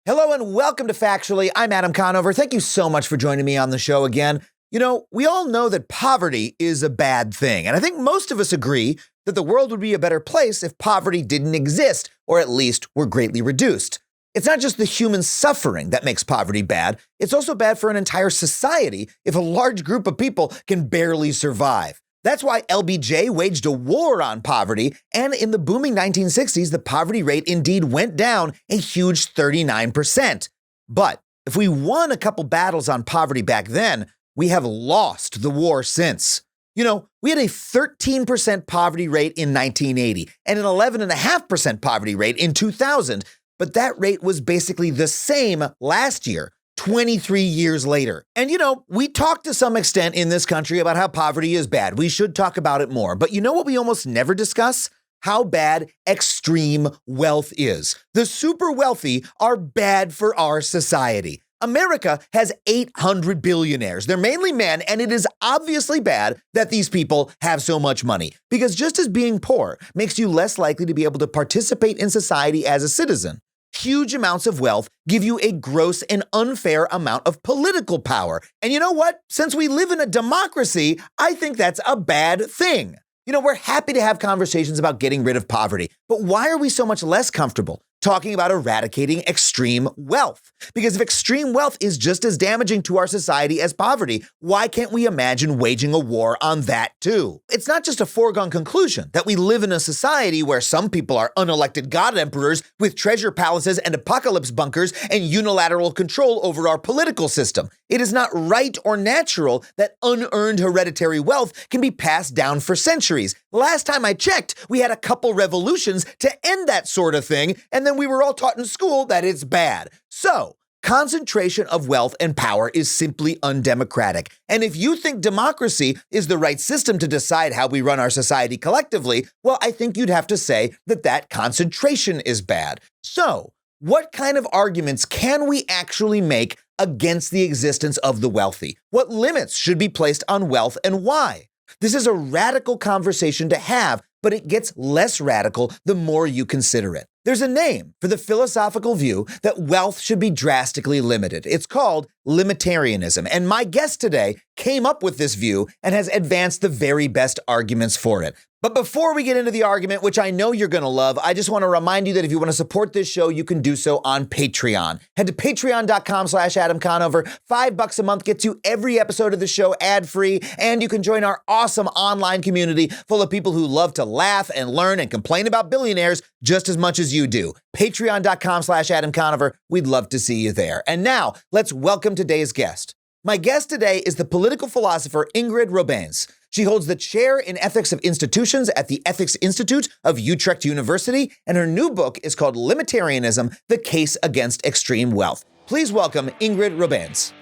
Hello and welcome to Factually. I'm Adam Conover. Thank you so much for joining me on the show again. You know, we all know that poverty is a bad thing, and I think most of us agree that the world would be a better place if poverty didn't exist, or at least were greatly reduced. It's not just the human suffering that makes poverty bad, it's also bad for an entire society if a large group of people can barely survive. That's why LBJ waged a war on poverty, and in the booming 1960s, the poverty rate indeed went down a huge 39%. But if we won a couple battles on poverty back then, we have lost the war since. You know, we had a 13% poverty rate in 1980 and an 11.5% poverty rate in 2000, but that rate was basically the same last year. 23 years later. And you know, we talk to some extent in this country about how poverty is bad. We should talk about it more. But you know what we almost never discuss? How bad extreme wealth is. The super wealthy are bad for our society. America has 800 billionaires. They're mainly men, and it is obviously bad that these people have so much money. Because just as being poor makes you less likely to be able to participate in society as a citizen, huge amounts of wealth give you a gross and unfair amount of political power. And you know what? Since we live in a democracy, I think that's a bad thing. You know, we're happy to have conversations about getting rid of poverty, but why are we so much less comfortable talking about eradicating extreme wealth? Because if extreme wealth is just as damaging to our society as poverty, why can't we imagine waging a war on that too? It's not just a foregone conclusion that we live in a society where some people are unelected god emperors with treasure palaces and apocalypse bunkers and unilateral control over our political system. It is not right or natural that unearned hereditary wealth can be passed down for centuries. Last time I checked, we had a couple revolutions to end that sort of thing, and then we were all taught in school that it's bad. So, concentration of wealth and power is simply undemocratic. And if you think democracy is the right system to decide how we run our society collectively, well, I think you'd have to say that that concentration is bad. So, what kind of arguments can we actually make against the existence of the wealthy? What limits should be placed on wealth and why? This is a radical conversation to have, but it gets less radical the more you consider it. There's a name for the philosophical view that wealth should be drastically limited. It's called Limitarianism, and my guest today came up with this view and has advanced the very best arguments for it. But before we get into the argument, which I know you're going to love, I just want to remind you that if you want to support this show, you can do so on Patreon. Head to patreon.com/Adam Conover. $5 a month gets you every episode of the show ad-free, and you can join our awesome online community full of people who love to laugh and learn and complain about billionaires just as much as you do. Patreon.com/Adam Conover. We'd love to see you there. And now, let's welcome today's guest. My guest today is the political philosopher Ingrid Robeyns. She holds the chair in ethics of institutions at the Ethics Institute of Utrecht University, and her new book is called Limitarianism, The Case Against Extreme Wealth. Please welcome Ingrid Robeyns.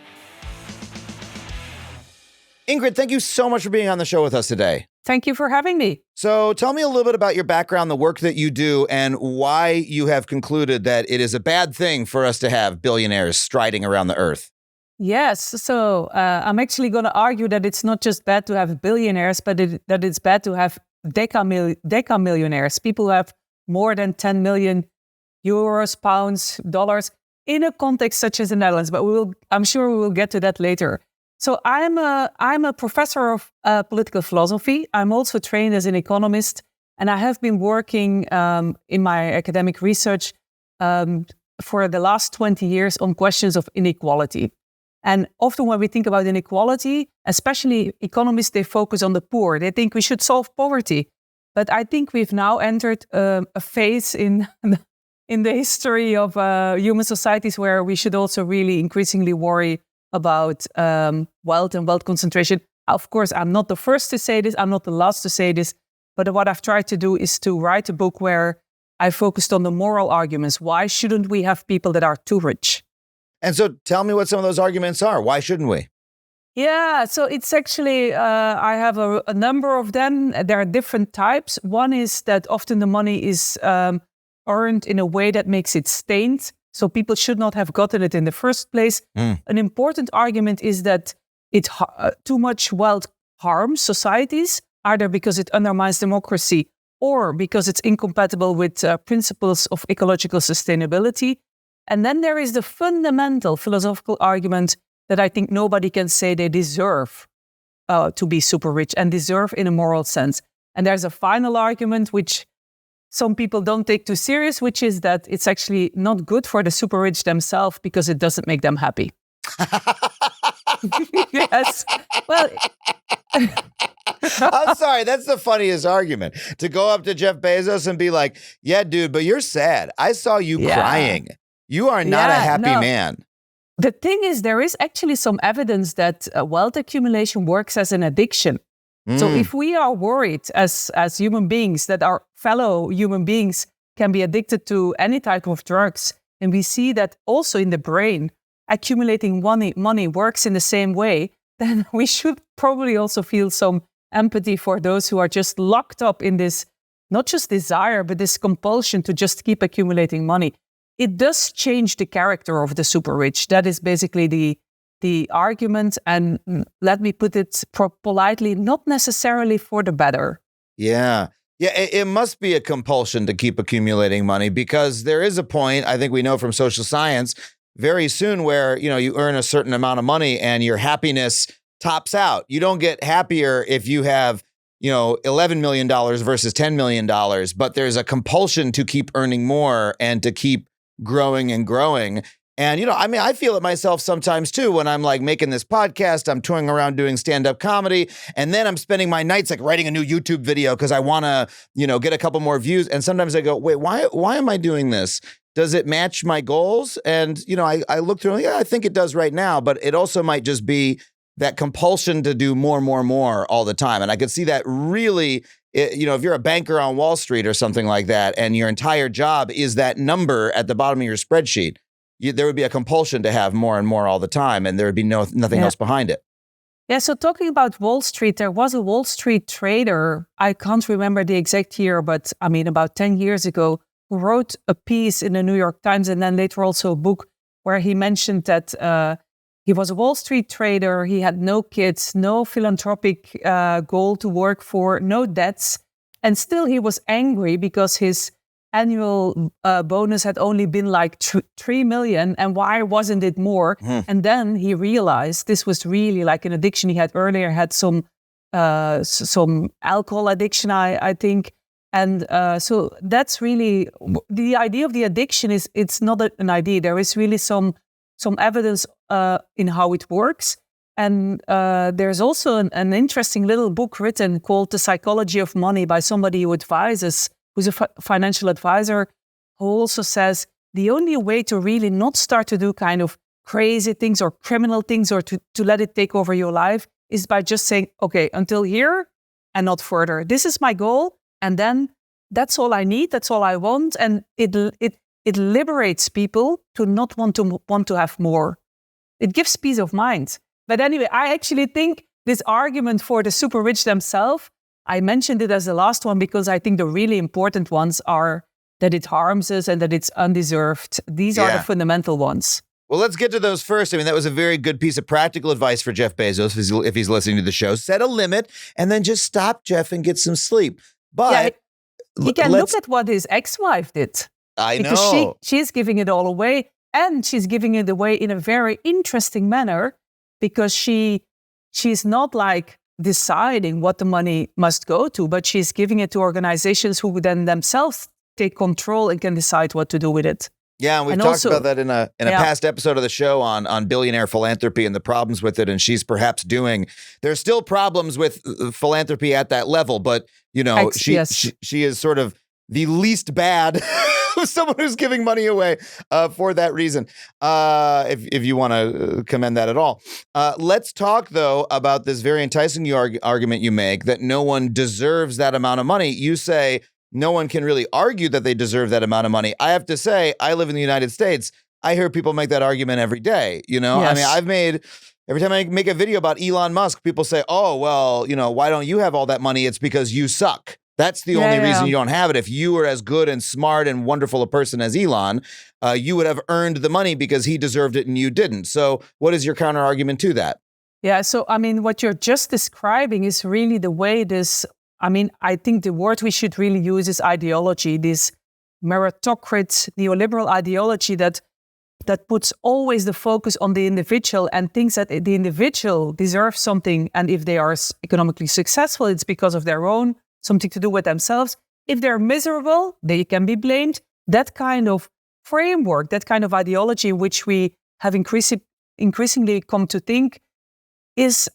Ingrid, thank you so much for being on the show with us today. Thank you for having me. So tell me a little bit about your background, the work that you do, and why you have concluded that it is a bad thing for us to have billionaires striding around the earth. Yes, so I'm actually going to argue that it's not just bad to have billionaires, but that it's bad to have decamillionaires, people who have more than 10 million euros, pounds, dollars, in a context such as the Netherlands. But I'm sure we will get to that later. So I'm a professor of political philosophy. I'm also trained as an economist, and I have been working in my academic research for the last 20 years on questions of inequality. And often when we think about inequality, especially economists, they focus on the poor. They think we should solve poverty. But I think we've now entered a phase in the history of human societies where we should also really increasingly worry about wealth and wealth concentration. Of course, I'm not the first to say this. I'm not the last to say this. But what I've tried to do is to write a book where I focused on the moral arguments. Why shouldn't we have people that are too rich? And so tell me what some of those arguments are. Why shouldn't we? Yeah, so it's actually, I have a number of them. There are different types. One is that often the money is earned in a way that makes it stained. So people should not have gotten it in the first place. An important argument is that too much wealth harms societies, either because it undermines democracy or because it's incompatible with principles of ecological sustainability. And then there is the fundamental philosophical argument that I think nobody can say they deserve to be super rich and deserve in a moral sense. And there's a final argument which some people don't take too serious, which is that it's actually not good for the super rich themselves because it doesn't make them happy. Yes. Well, I'm sorry, that's the funniest argument. To go up to Jeff Bezos and be like, yeah, dude, but you're sad. I saw you crying. You are not a happy man. The thing is, there is actually some evidence that wealth accumulation works as an addiction. So if we are worried as human beings that our fellow human beings can be addicted to any type of drugs, and we see that also in the brain, accumulating money works in the same way, then we should probably also feel some empathy for those who are just locked up in this, not just desire, but this compulsion to just keep accumulating money. It does change the character of the super rich. That is basically the argument. And let me put it politely, not necessarily for the better. Yeah. Yeah, it must be a compulsion to keep accumulating money because there is a point, I think we know from social science, very soon where, you earn a certain amount of money and your happiness tops out. You don't get happier if you have, $11 million versus $10 million, but there's a compulsion to keep earning more and to keep growing and growing. And, I feel it myself sometimes too, when I'm like making this podcast, I'm touring around doing stand-up comedy, and then I'm spending my nights like writing a new YouTube video because I want to, get a couple more views. And sometimes I go, wait, why am I doing this? Does it match my goals? And, I look through, yeah, I think it does right now, but it also might just be that compulsion to do more all the time. And I could see that really, if you're a banker on Wall Street or something like that, and your entire job is that number at the bottom of your spreadsheet, there would be a compulsion to have more and more all the time, and there would be nothing else behind it. Yeah, so talking about Wall Street, there was a Wall Street trader, I can't remember the exact year, but about 10 years ago, who wrote a piece in the New York Times and then later also a book where he mentioned that he was a Wall Street trader, he had no kids, no philanthropic goal to work for, no debts, and still he was angry because his annual bonus had only been like 3 million, and why wasn't it more? And then he realized this was really like an addiction. He had earlier had some alcohol addiction, I think. And so that's really the idea of the addiction. It's not an idea. There is really some evidence in how it works. And there's also an interesting little book written called The Psychology of Money by somebody who's a financial advisor, who also says the only way to really not start to do kind of crazy things or criminal things or to let it take over your life is by just saying, okay, until here and not further. This is my goal. And then that's all I need. That's all I want. And it liberates people to not want to have more. It gives peace of mind. But anyway, I actually think this argument for the super rich themselves, I mentioned it as the last one because I think the really important ones are that it harms us and that it's undeserved. These are the fundamental ones. Well, let's get to those first. That was a very good piece of practical advice for Jeff Bezos if he's listening to the show. Set a limit and then just stop, Jeff, and get some sleep. But he can look at what his ex-wife did. I know. Because she's giving it all away, and she's giving it away in a very interesting manner because she's not like deciding what the money must go to, but she's giving it to organizations who then themselves take control and can decide what to do with it. Yeah, and we've talked about that in a past episode of the show on billionaire philanthropy and the problems with it. And she's perhaps there's still problems with philanthropy at that level, but she is sort of the least bad someone who's giving money away for that reason, if you want to commend that at all. Let's talk, though, about this very enticing argument you make that no one deserves that amount of money. You say no one can really argue that they deserve that amount of money. I have to say, I live in the United States. I hear people make that argument every day. Yes. Every time I make a video about Elon Musk, people say, oh, well, why don't you have all that money? It's because you suck. That's the only reason you don't have it. If you were as good and smart and wonderful a person as Elon, you would have earned the money because he deserved it and you didn't. So what is your counter argument to that? Yeah, so what you're just describing is really the way this, I think the word we should really use is ideology, this meritocrat neoliberal ideology that that puts always the focus on the individual and thinks that the individual deserves something. And if they are economically successful, it's because of their own, something to do with themselves. If they're miserable, they can be blamed. That kind of framework, that kind of ideology, which we have increasingly come to think, is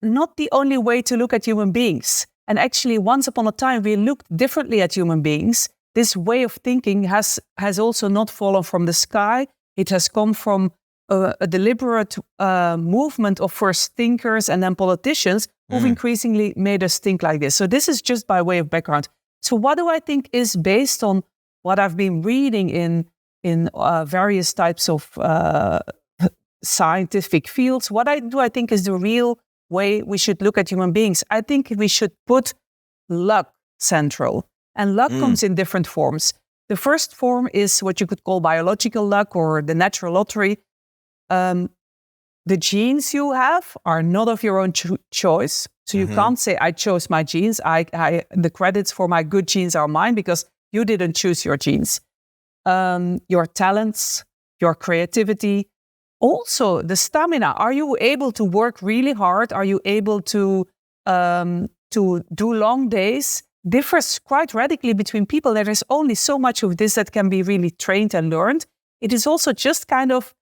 not the only way to look at human beings. And actually, once upon a time, we looked differently at human beings. This way of thinking has also not fallen from the sky. It has come from a deliberate movement of first thinkers and then politicians who've increasingly made us think like this. So this is just by way of background. So what do I think is based on what I've been reading in various types of scientific fields? What do I think is the real way we should look at human beings? I think we should put luck central. And luck comes in different forms. The first form is what you could call biological luck or the natural lottery. The genes you have are not of your own choice. So you can't say, I chose my genes. The credits for my good genes are mine because you didn't choose your genes. Your talents, your creativity, also the stamina. Are you able to work really hard? Are you able to do long days? Differs quite radically between people. There is only so much of this that can be really trained and learned. It is also just kind of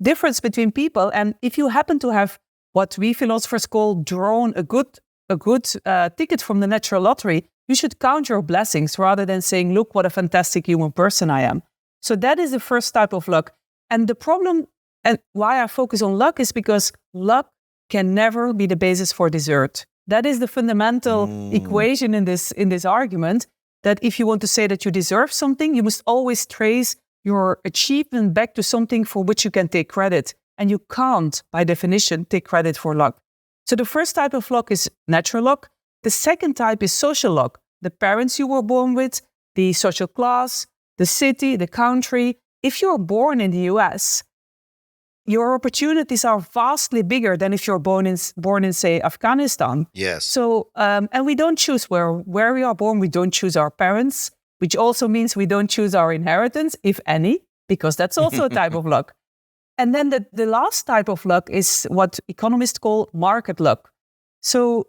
difference between people. And if you happen to have what we philosophers call drawn a good ticket from the natural lottery, you should count your blessings rather than saying, look, what a fantastic human person I am. So that is the first type of luck. And the problem and why I focus on luck is because luck can never be the basis for desert. That is the fundamental equation in this argument, that if you want to say that you deserve something, you must always trace your achievement back to something for which you can take credit. And you can't, by definition, take credit for luck. So the first type of luck is natural luck. The second type is social luck. The parents you were born with, the social class, the city, the country. If you're born in the US, your opportunities are vastly bigger than if you're born in say, Afghanistan. Yes. So, and we don't choose where we are born. We don't choose our parents, which also means we don't choose our inheritance, if any, because that's also a type of luck. And then the last type of luck is what economists call market luck. So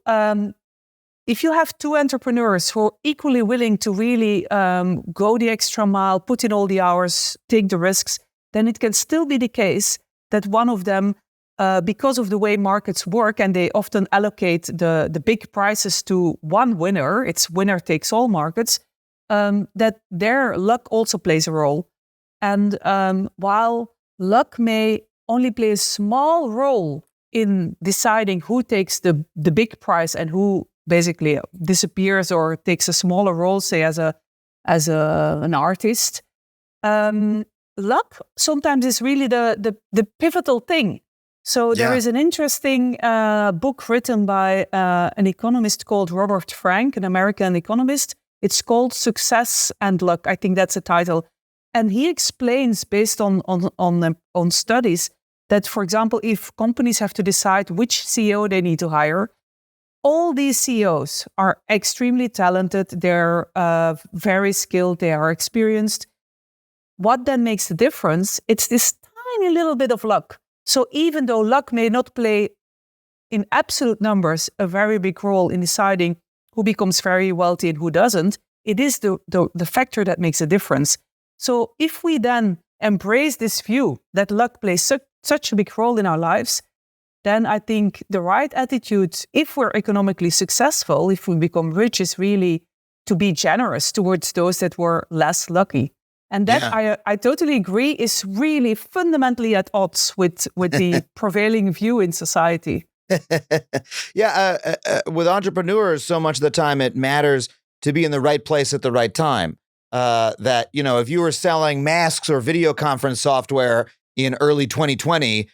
if you have two entrepreneurs who are equally willing to really go the extra mile, put in all the hours, take the risks, then it can still be the case that one of them, because of the way markets work, and they often allocate the big prizes to one winner, it's winner takes all markets, that their luck also plays a role. And while luck may only play a small role in deciding who takes the big prize and who basically disappears or takes a smaller role, say as an artist, luck sometimes is really the pivotal thing. So there is an interesting book written by an economist called Robert Frank, an American economist. It's called Success and Luck. I think that's the title. And he explains, based on studies, that, for example, if companies have to decide which CEO they need to hire, all these CEOs are extremely talented. They're very skilled. They are experienced. What then makes the difference? It's this tiny little bit of luck. So even though luck may not play in absolute numbers a very big role in deciding who becomes very wealthy and who doesn't, it is the factor that makes a difference. So if we then embrace this view that luck plays such a big role in our lives, then I think the right attitude, if we're economically successful, if we become rich, is really to be generous towards those that were less lucky. And that, I totally agree, is really fundamentally at odds with the prevailing view in society. With entrepreneurs, so much of the time it matters to be in the right place at the right time. That, if you were selling masks or video conference software in early 2020,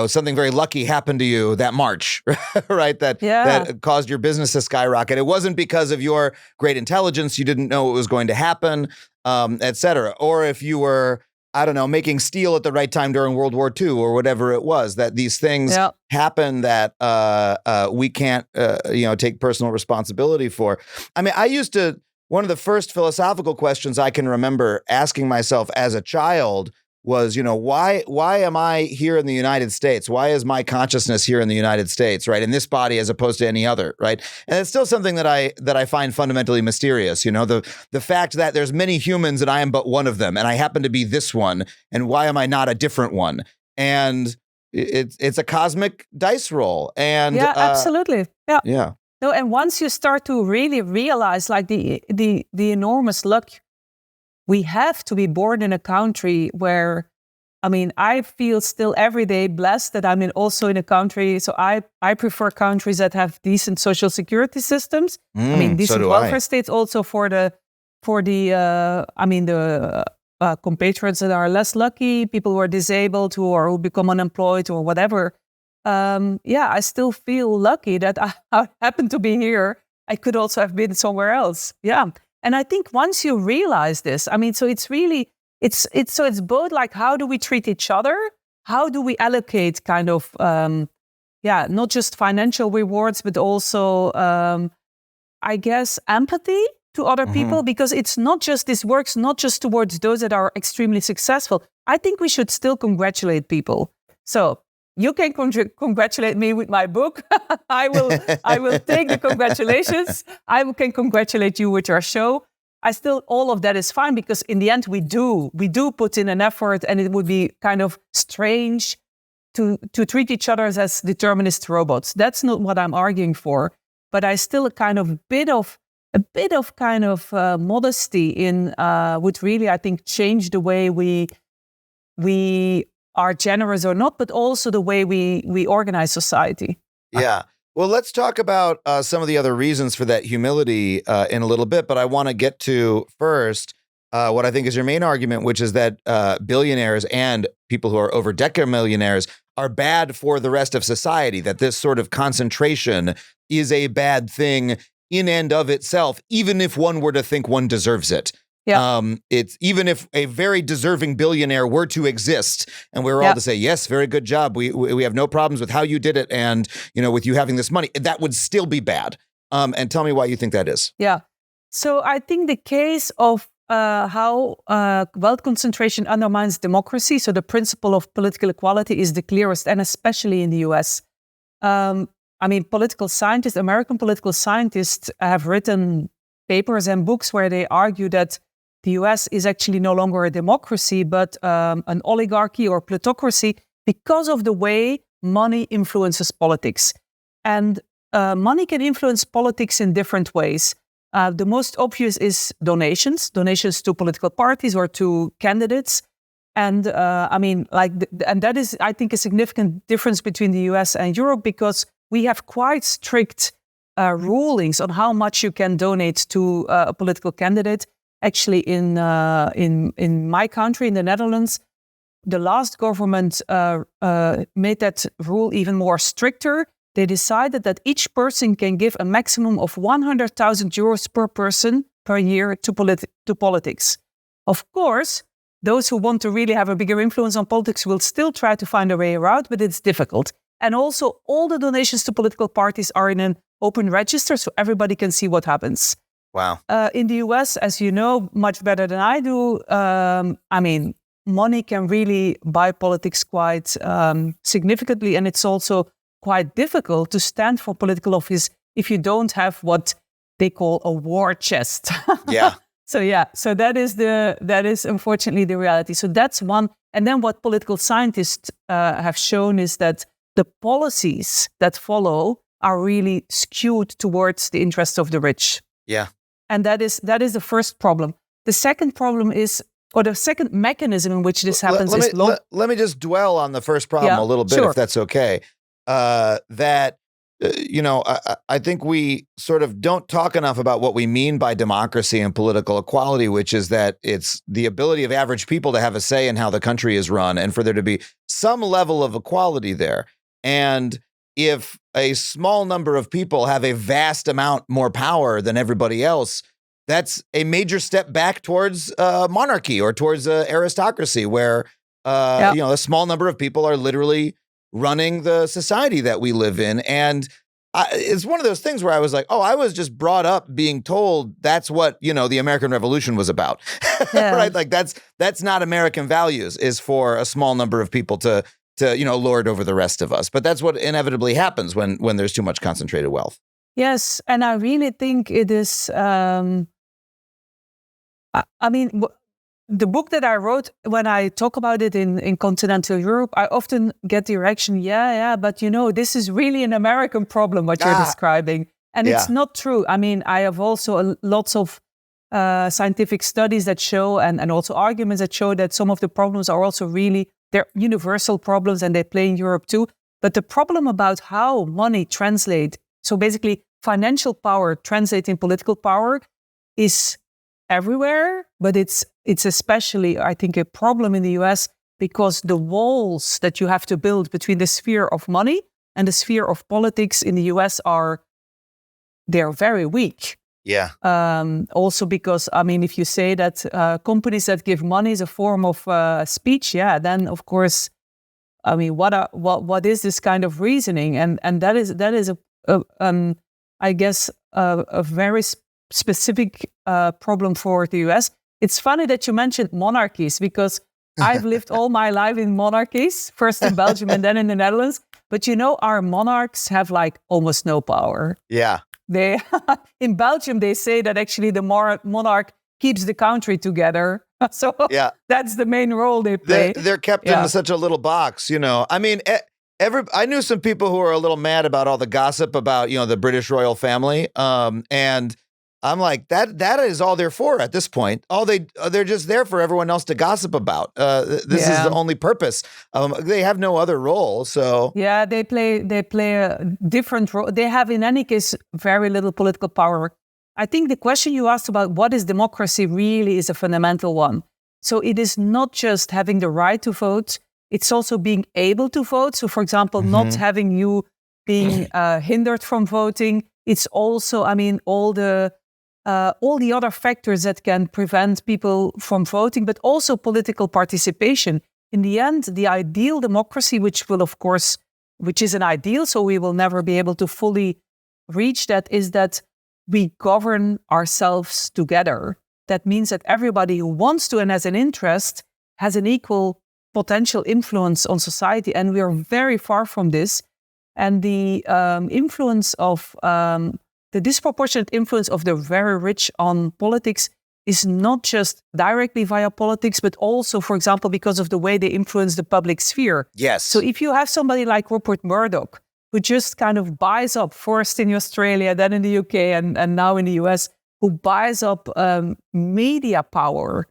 something very lucky happened to you that March, right? That caused your business to skyrocket. It wasn't because of your great intelligence. You didn't know it was going to happen, et cetera. Or if you were, I don't know, making steel at the right time during World War II or whatever it was, that these things happen that we can't, take personal responsibility for. I mean, one of the first philosophical questions I can remember asking myself as a child was, why am I here in the United States? Why is my consciousness here in the United States, right? In this body as opposed to any other, right? And it's still something that I find fundamentally mysterious, the fact that there's many humans and I am but one of them, and I happen to be this one, and why am I not a different one? And it's a cosmic dice roll. And yeah, absolutely. Yeah. Yeah. No, and once you start to really realize like the enormous luck we have to be born in a country where, I feel still every day blessed that I'm also in a country. So I prefer countries that have decent social security systems. Decent welfare states also for the compatriots that are less lucky, people who are disabled, who become unemployed or whatever. I still feel lucky that I happen to be here. I could also have been somewhere else. Yeah. And I think once you realize this, so it's really, it's both like, how do we treat each other? How do we allocate kind of, not just financial rewards, but also, I guess, empathy to other people? Because it's not just, this works not just towards those that are extremely successful. I think we should still congratulate people. So you can congratulate me with my book. I will take the congratulations. I can congratulate you with your show. All of that is fine, because in the end we do put in an effort, and it would be kind of strange to treat each other as determinist robots. That's not what I'm arguing for. But I still a bit of modesty in would really, I think, change the way we are generous or not, but also the way we organize society. Yeah. Well, let's talk about some of the other reasons for that humility in a little bit, but I want to get to first what I think is your main argument, which is that billionaires and people who are over decamillionaires are bad for the rest of society, that this sort of concentration is a bad thing in and of itself, even if one were to think one deserves it. Yeah. It's even if a very deserving billionaire were to exist and we were all to say, yes, very good job. We have no problems with how you did it. And, with you having this money, that would still be bad. And tell me why you think that is. Yeah. So I think the case of how wealth concentration undermines democracy, so the principle of political equality, is the clearest, and especially in the US. American political scientists have written papers and books where they argue that the US is actually no longer a democracy, but an oligarchy or plutocracy because of the way money influences politics. And money can influence politics in different ways. The most obvious is donations to political parties or to candidates. And and that is, I think, a significant difference between the US and Europe, because we have quite strict rulings on how much you can donate to a political candidate. Actually, in my country, in the Netherlands, the last government made that rule even more stricter. They decided that each person can give a maximum of 100,000 euros per person per year to politics. Of course, those who want to really have a bigger influence on politics will still try to find a way around, but it's difficult. And also, all the donations to political parties are in an open register, so everybody can see what happens. Wow. In the US, as you know much better than I do, money can really buy politics quite significantly, and it's also quite difficult to stand for political office if you don't have what they call a war chest. Yeah. So that is unfortunately the reality. So that's one. And then what political scientists have shown is that the policies that follow are really skewed towards the interests of the rich. Yeah. And that is the first problem. The second problem is, or the second mechanism in which this happens let me just dwell on the first problem a little bit, if that's okay. I think we sort of don't talk enough about what we mean by democracy and political equality, which is that it's the ability of average people to have a say in how the country is run and for there to be some level of equality there. And if a small number of people have a vast amount more power than everybody else, that's a major step back towards monarchy or towards aristocracy, where a small number of people are literally running the society that we live in. And it's one of those things where I was like, oh, I was just brought up being told that's what, the American Revolution was about, right? Like that's not American values, is for a small number of people to lord over the rest of us. But that's what inevitably happens when there's too much concentrated wealth. Yes, and I really think it is. The book that I wrote, when I talk about it in continental Europe, I often get the reaction, but this is really an American problem, what you're describing. And it's not true. I mean, I have also lots of scientific studies that show, and also arguments that show that some of the problems are also really, they're universal problems and they play in Europe too. But the problem about how money translates, so basically financial power translating political power, is everywhere, but it's especially, I think, a problem in the US because the walls that you have to build between the sphere of money and the sphere of politics in the US they're very weak. Yeah. Also because, if you say that companies that give money is a form of speech, then of course, what is this kind of reasoning? And that is I guess a very specific problem for the US. It's funny that you mentioned monarchies because I've lived all my life in monarchies, first in Belgium and then in the Netherlands. But our monarchs have like almost no power. Yeah. They in Belgium, they say that actually the monarch keeps the country together. So that's the main role they play. They're kept in such a little box, I mean, I knew some people who were a little mad about all the gossip about, the British royal family. And I'm like, that is all they're for at this point. They're just there for everyone else to gossip about. This is the only purpose. They have no other role. So they play a different role. They have, in any case, very little political power. I think the question you asked about what is democracy really is a fundamental one. So it is not just having the right to vote. It's also being able to vote. So, for example, not having you being hindered from voting. It's also, all the other factors that can prevent people from voting, but also political participation. In the end, the ideal democracy, which is an ideal, so we will never be able to fully reach that, is that we govern ourselves together. That means that everybody who wants to and has an interest has an equal potential influence on society, and we are very far from this. And the influence of the disproportionate influence of the very rich on politics is not just directly via politics, but also, for example, because of the way they influence the public sphere. Yes. So if you have somebody like Rupert Murdoch, who just kind of buys up, first in Australia, then in the UK, and now in the US, who buys up media power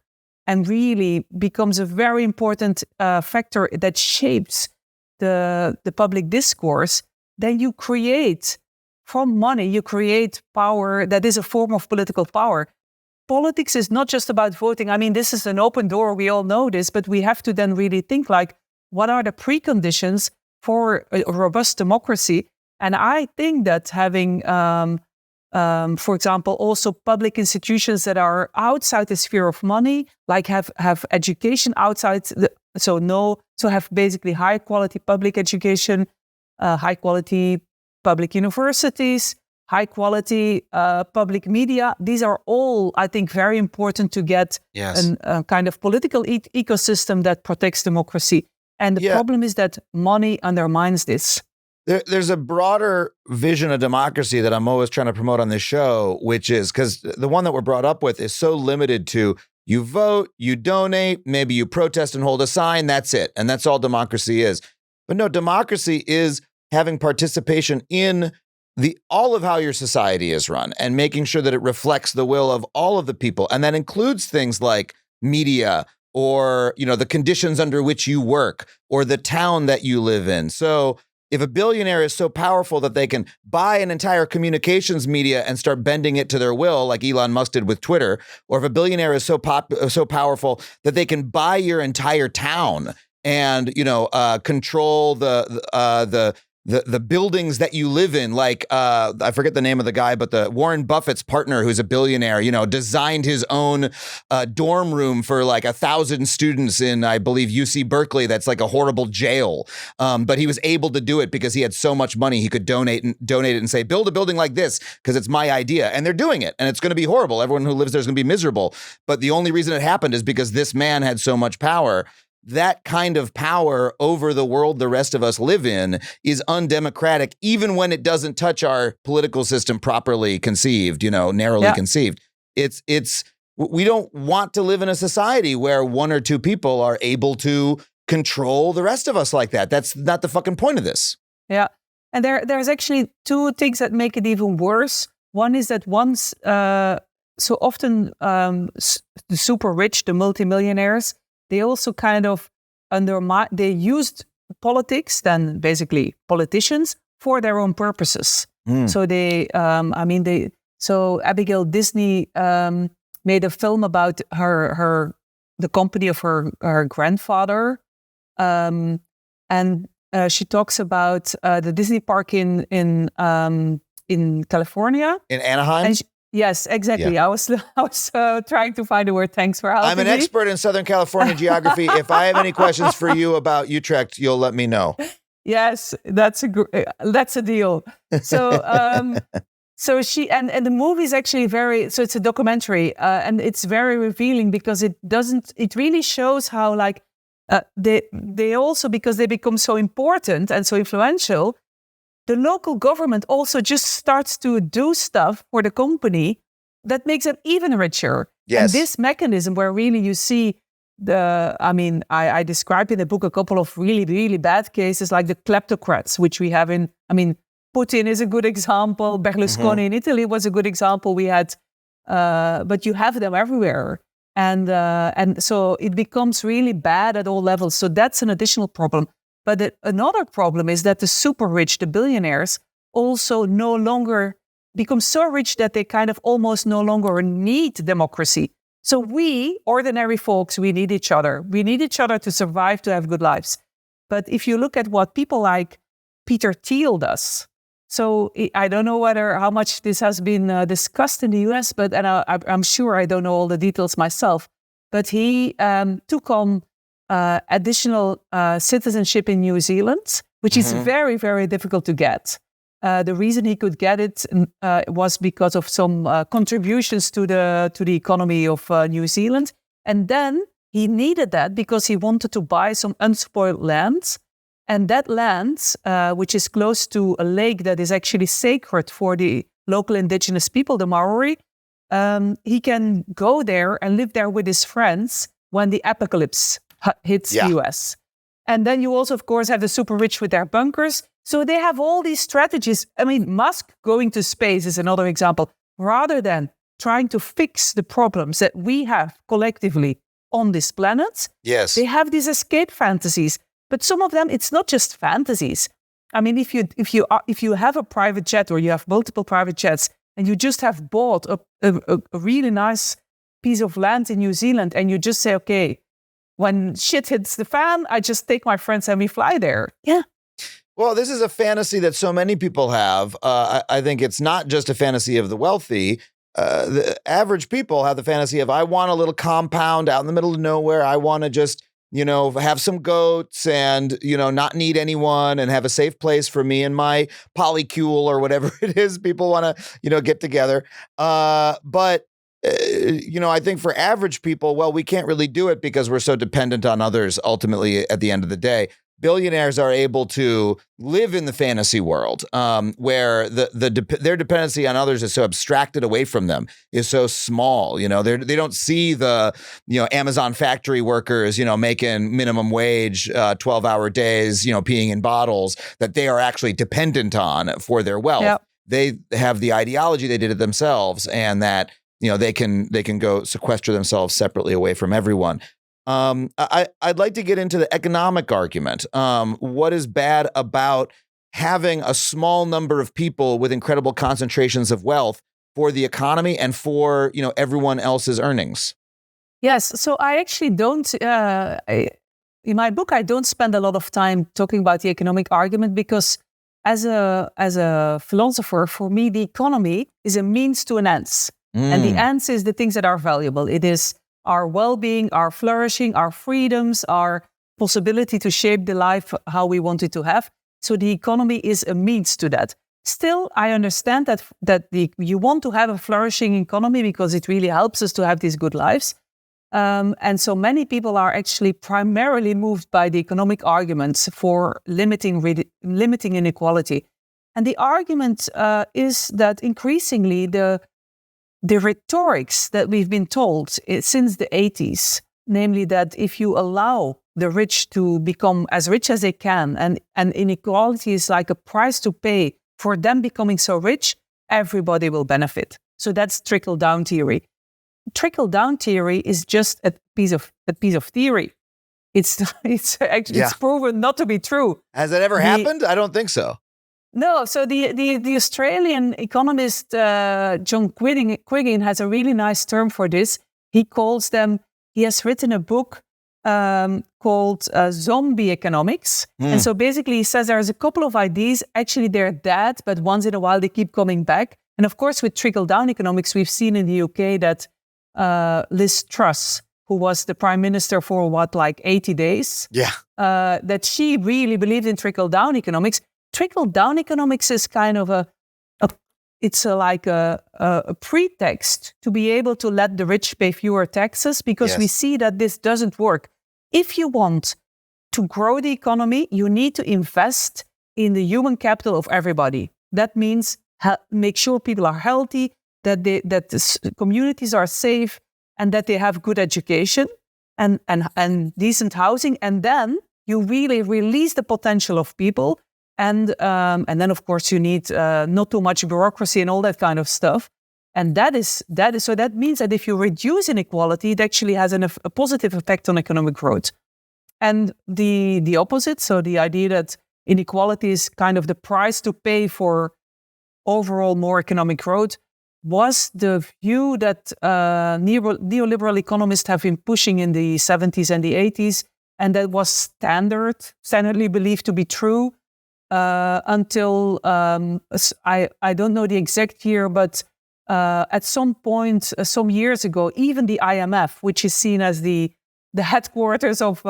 and really becomes a very important factor that shapes the public discourse, then you create, from money, you create power that is a form of political power. Politics is not just about voting. This is an open door. We all know this, but we have to then really think like, what are the preconditions for a robust democracy? And I think that having, for example, also public institutions that are outside the sphere of money, like have education outside, so have basically high quality public education, high quality public universities, high quality public media. These are all, I think, very important to get a kind of political ecosystem that protects democracy. And the problem is that money undermines this. There's a broader vision of democracy that I'm always trying to promote on this show, which is, because the one that we're brought up with is so limited to you vote, you donate, maybe you protest and hold a sign, that's it. And that's all democracy is. But no, democracy is having participation in all of how your society is run and making sure that it reflects the will of all of the people. And that includes things like media or, the conditions under which you work or the town that you live in. So if a billionaire is so powerful that they can buy an entire communications media and start bending it to their will, like Elon Musk did with Twitter, or if a billionaire is so powerful that they can buy your entire town and, control the the buildings that you live in, like I forget the name of the guy, but the Warren Buffett's partner, who's a billionaire, designed his own dorm room for like 1,000 students in, I believe, UC Berkeley. That's like a horrible jail. But he was able to do it because he had so much money. He could donate it and say, build a building like this because it's my idea. And they're doing it. And it's going to be horrible. Everyone who lives there is going to be miserable. But the only reason it happened is because this man had so much power. That kind of power over the world the rest of us live in is undemocratic, even when it doesn't touch our political system properly conceived, narrowly conceived. We don't want to live in a society where one or two people are able to control the rest of us like that. That's not the fucking point of this. Yeah. And there's actually two things that make it even worse. One is that once, so often the super rich, the multimillionaires, they also kind of undermine, they used politics, then basically politicians, for their own purposes. So so Abigail Disney made a film about the company of her grandfather. And she talks about the Disney park in California. In Anaheim? Yes, exactly. Yeah. I was trying to find a word. Thanks for helping me. I'm an expert in Southern California geography. If I have any questions for you about Utrecht, you'll let me know. Yes, that's a deal. So, so she and the movie is actually so it's a documentary, and it's very revealing because it really shows how like they also, because they become so important and so influential, the local government also just starts to do stuff for the company that makes them even richer. Yes. And this mechanism where really you see I described in the book a couple of really, really bad cases, like the kleptocrats, which we have Putin is a good example. Berlusconi in Italy was a good example. We had, but you have them everywhere. And so it becomes really bad at all levels. So that's an additional problem. But another problem is that the super rich, the billionaires, also no longer become so rich that they kind of almost no longer need democracy. So we, ordinary folks, we need each other. We need each other to survive, to have good lives. But if you look at what people like Peter Thiel does, so I don't know how much this has been discussed in the US, but I'm sure I don't know all the details myself. But he took on additional citizenship in New Zealand, which is very, very difficult to get. The reason he could get it was because of some contributions to the economy of New Zealand. And then he needed that because he wanted to buy some unspoiled land. And that land, which is close to a lake that is actually sacred for the local indigenous people, the Maori, he can go there and live there with his friends when the apocalypse hits the US. And then you also, of course, have the super rich with their bunkers. So they have all these strategies. I mean, Musk going to space is another example. Rather than trying to fix the problems that we have collectively on this planet, they have these escape fantasies. But some of them, it's not just fantasies. I mean, if you have a private jet or you have multiple private jets and you just have bought a really nice piece of land in New Zealand and you just say, okay, when shit hits the fan, I just take my friends and we fly there. Yeah. Well, this is a fantasy that so many people have. I think it's not just a fantasy of the wealthy. The average people have the fantasy of, I want a little compound out in the middle of nowhere. I want to just, have some goats and, not need anyone and have a safe place for me and my polycule or whatever it is people want to, get together. But I think for average people, well, we can't really do it because we're so dependent on others ultimately at the end of the day. Billionaires are able to live in the fantasy world where their dependency on others is so abstracted away from them, is so small. They don't see the Amazon factory workers making minimum wage 12-hour days peeing in bottles that they are actually dependent on for their wealth. Yep. They have the ideology, they did it themselves, and that they can go sequester themselves separately away from everyone. I'd like to get into the economic argument. What is bad about having a small number of people with incredible concentrations of wealth for the economy and for, everyone else's earnings? Yes. So I actually don't, in my book, I don't spend a lot of time talking about the economic argument because as a philosopher, for me, the economy is a means to an ends. And the ends is the things that are valuable. It is our well-being, our flourishing, our freedoms, our possibility to shape the life how we want it to have. So the economy is a means to that. Still, I understand that you want to have a flourishing economy because it really helps us to have these good lives. And so many people are actually primarily moved by the economic arguments for limiting inequality. And the argument is that increasingly the rhetorics that we've been told since the 80s, namely that if you allow the rich to become as rich as they can, and inequality is like a price to pay for them becoming so rich, everybody will benefit. So that's trickle-down theory. Trickle-down theory is just a piece of theory. It's actually it's proven not to be true. Has it ever happened? I don't think so. No. So the Australian economist John Quiggin has a really nice term for this. He has written a book called Zombie Economics. And so basically he says there's a couple of ideas. Actually, they're dead, but once in a while they keep coming back. And of course, with trickle-down economics, we've seen in the UK that Liz Truss, who was the prime minister for 80 days, that she really believed in trickle-down economics. Trickle-down economics is kind of a pretext to be able to let the rich pay fewer taxes, because we see that this doesn't work. If you want to grow the economy, you need to invest in the human capital of everybody. That means make sure people are healthy, that the communities are safe, and that they have good education and decent housing. And then you really release the potential of people. And then, of course, you need not too much bureaucracy and all that kind of stuff. And that is so that means that if you reduce inequality, it actually has a positive effect on economic growth. And the opposite, so the idea that inequality is kind of the price to pay for overall more economic growth, was the view that neoliberal economists have been pushing in the 70s and the 80s. And that was standardly believed to be true until, I don't know the exact year, but at some point, some years ago, even the IMF, which is seen as the headquarters of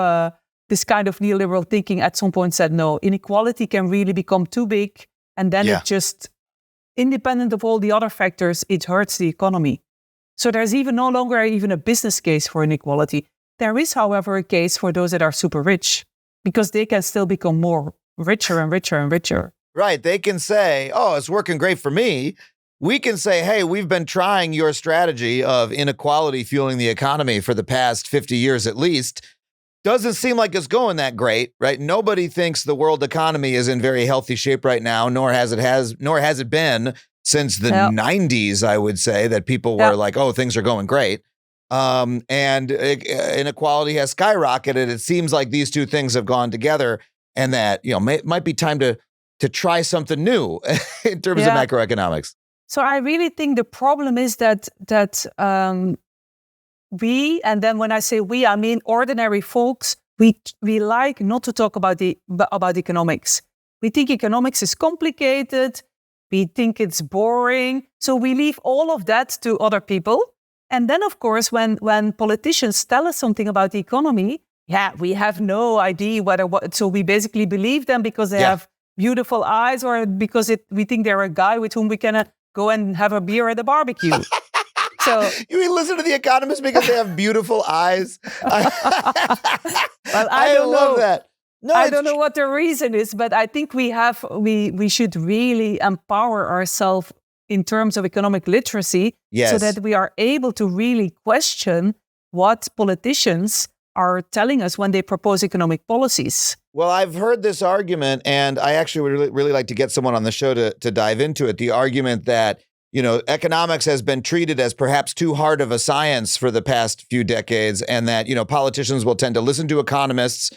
this kind of neoliberal thinking, at some point said, no, inequality can really become too big. And then it just, independent of all the other factors, it hurts the economy. So there's no longer a business case for inequality. There is, however, a case for those that are super rich, because they can still become more richer and richer and richer. Right. They can say, oh, it's working great for me. We can say, hey, we've been trying your strategy of inequality fueling the economy for the past 50 years at least. Doesn't seem like it's going that great, right? Nobody thinks the world economy is in very healthy shape right now, nor has it been since the 90s, I would say, that people were like, oh, things are going great. And inequality has skyrocketed. It seems like these two things have gone together, and that, might be time to try something new in terms of macroeconomics. So I really think the problem is that we, and then when I say we, I mean ordinary folks, we like not to talk about economics. We think economics is complicated. We think it's boring. So we leave all of that to other people. And then, of course, when politicians tell us something about the economy, we have no idea so we basically believe them because they have beautiful eyes, or because we think they're a guy with whom we can go and have a beer at a barbecue. So you listen to the economists because they have beautiful eyes. Well, I don't love know. that. No, I don't know what the reason is, but I think we should really empower ourselves in terms of economic literacy, so that we are able to really question what politicians are telling us when they propose economic policies. Well, I've heard this argument, and I actually would really like to get someone on the show to dive into it. The argument that, economics has been treated as perhaps too hard of a science for the past few decades, and that, politicians will tend to listen to economists.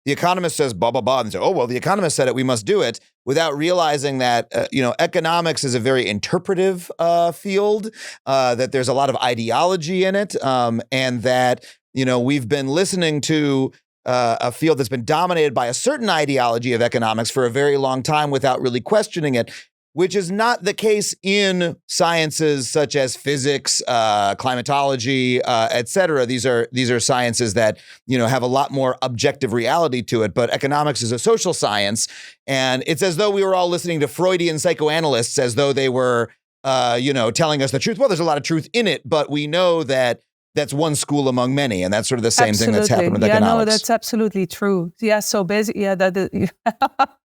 The economist says blah, blah, blah, and say, oh, well, the economist said it, we must do it, without realizing that, economics is a very interpretive field, that there's a lot of ideology in it, and that, we've been listening to a field that's been dominated by a certain ideology of economics for a very long time without really questioning it, which is not the case in sciences such as physics, climatology, et cetera. These are sciences that, have a lot more objective reality to it. But economics is a social science. And it's as though we were all listening to Freudian psychoanalysts as though they were, telling us the truth. Well, there's a lot of truth in it, but we know that that's one school among many. And that's sort of the same thing that's happened with economics. No, that's absolutely true. Yeah. So basically,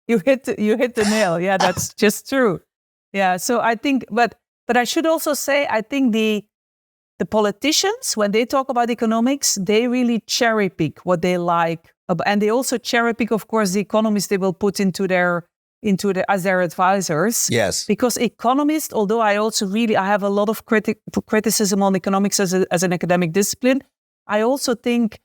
You hit the nail. Yeah, that's just true. Yeah. So I think, but I should also say, I think the politicians, when they talk about economics, they really cherry pick what they like, and they also cherry pick, of course, the economists they will put as their advisors. Yes. Because economists, although I have a lot of criticism on economics as an academic discipline, I also think,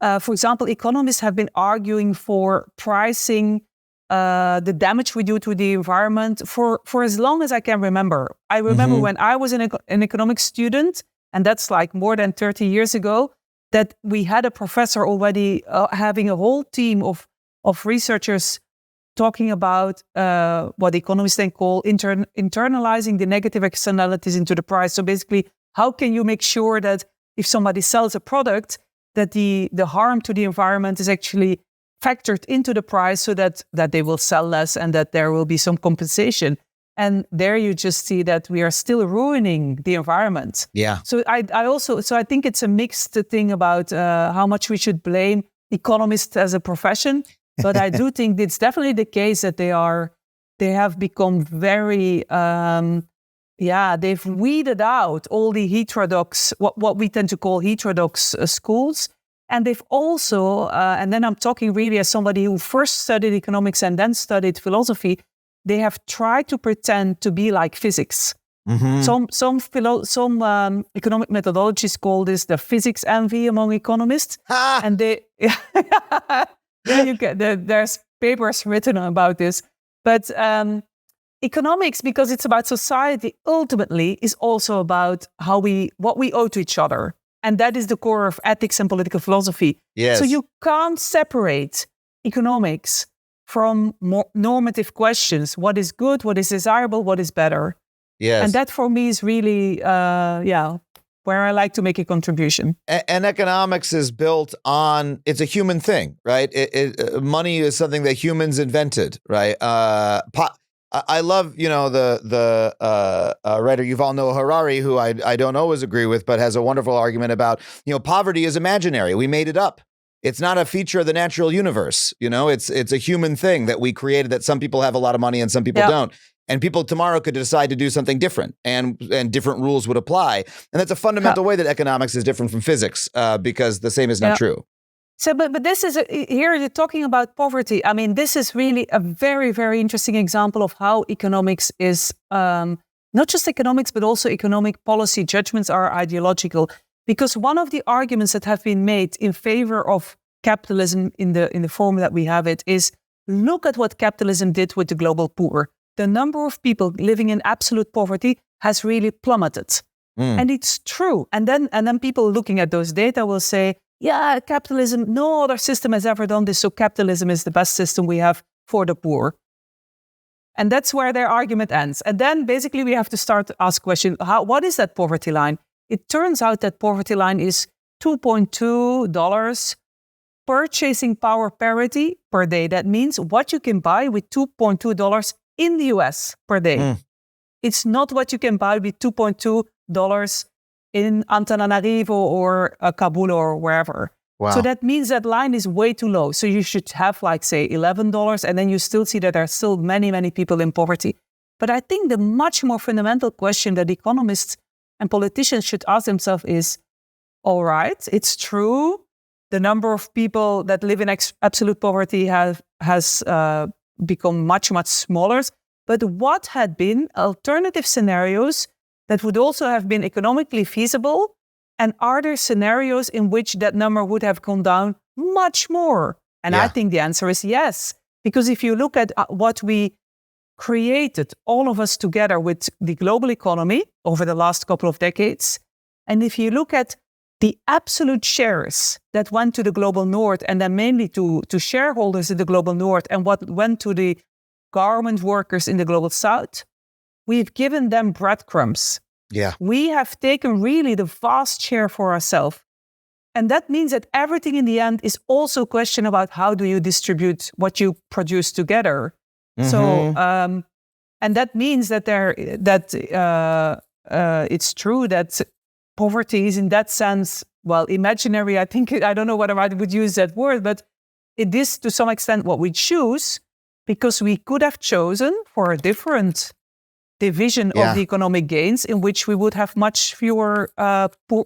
for example, economists have been arguing for pricing the damage we do to the environment for as long as I can remember. I remember when I was an economics student, and that's like more than 30 years ago, that we had a professor already having a whole team of researchers talking about what economists then call internalizing the negative externalities into the price. So basically, how can you make sure that if somebody sells a product, that the harm to the environment is actually factored into the price so that they will sell less and that there will be some compensation. And there you just see that we are still ruining the environment. Yeah. So I think it's a mixed thing about how much we should blame economists as a profession. But I do think it's definitely the case that they have become very, they've weeded out all the heterodox, what we tend to call heterodox schools. And they've also, and then I'm talking really as somebody who first studied economics and then studied philosophy, they have tried to pretend to be like physics. Mm-hmm. Some economic methodologies call this the physics envy among economists. And there's papers written about this. But economics, because it's about society, ultimately is also about what we owe to each other. And that is the core of ethics and political philosophy. Yes. So you can't separate economics from normative questions. What is good? What is desirable? What is better? Yes. And that for me is really, where I like to make a contribution. And economics is built on, it's a human thing, right? Money is something that humans invented, right? I love, the writer Yuval Noah Harari, who I don't always agree with, but has a wonderful argument about, poverty is imaginary. We made it up. It's not a feature of the natural universe. It's a human thing that we created, that some people have a lot of money and some people don't. And people tomorrow could decide to do something different, and different rules would apply. And that's a fundamental way that economics is different from physics, because the same is not true. So, but this is, here you're talking about poverty. I mean, this is really a very, very interesting example of how economics is, not just economics, but also economic policy judgments are ideological. Because one of the arguments that have been made in favor of capitalism in the form that we have it is, look at what capitalism did with the global poor. The number of people living in absolute poverty has really plummeted. And it's true. And then people looking at those data will say, yeah, capitalism, no other system has ever done this, so capitalism is the best system we have for the poor. And that's where their argument ends. And then basically we have to start to ask questions, what is that poverty line? It turns out that poverty line is $2.2 purchasing power parity per day. That means what you can buy with $2.2 in the US per day. It's not what you can buy with $2.2 in Antananarivo or Kabul or wherever. Wow. So that means that line is way too low. So you should have say $11, and then you still see that there are still many, many people in poverty. But I think the much more fundamental question that economists and politicians should ask themselves is, all right, it's true, the number of people that live in absolute poverty has become much, much smaller. But what had been alternative scenarios that would also have been economically feasible? And are there scenarios in which that number would have gone down much more? And I think the answer is yes. Because if you look at what we created, all of us together with the global economy over the last couple of decades, and if you look at the absolute shares that went to the global north and then mainly to shareholders in the global north and what went to the garment workers in the global south, we've given them breadcrumbs. Yeah. We have taken really the vast share for ourselves. And that means that everything in the end is also a question about how do you distribute what you produce together. Mm-hmm. So, and that means that it's true that poverty is in that sense, well, imaginary. I don't know whether I would use that word, but it is to some extent what we choose, because we could have chosen for a different division of the economic gains in which we would have much fewer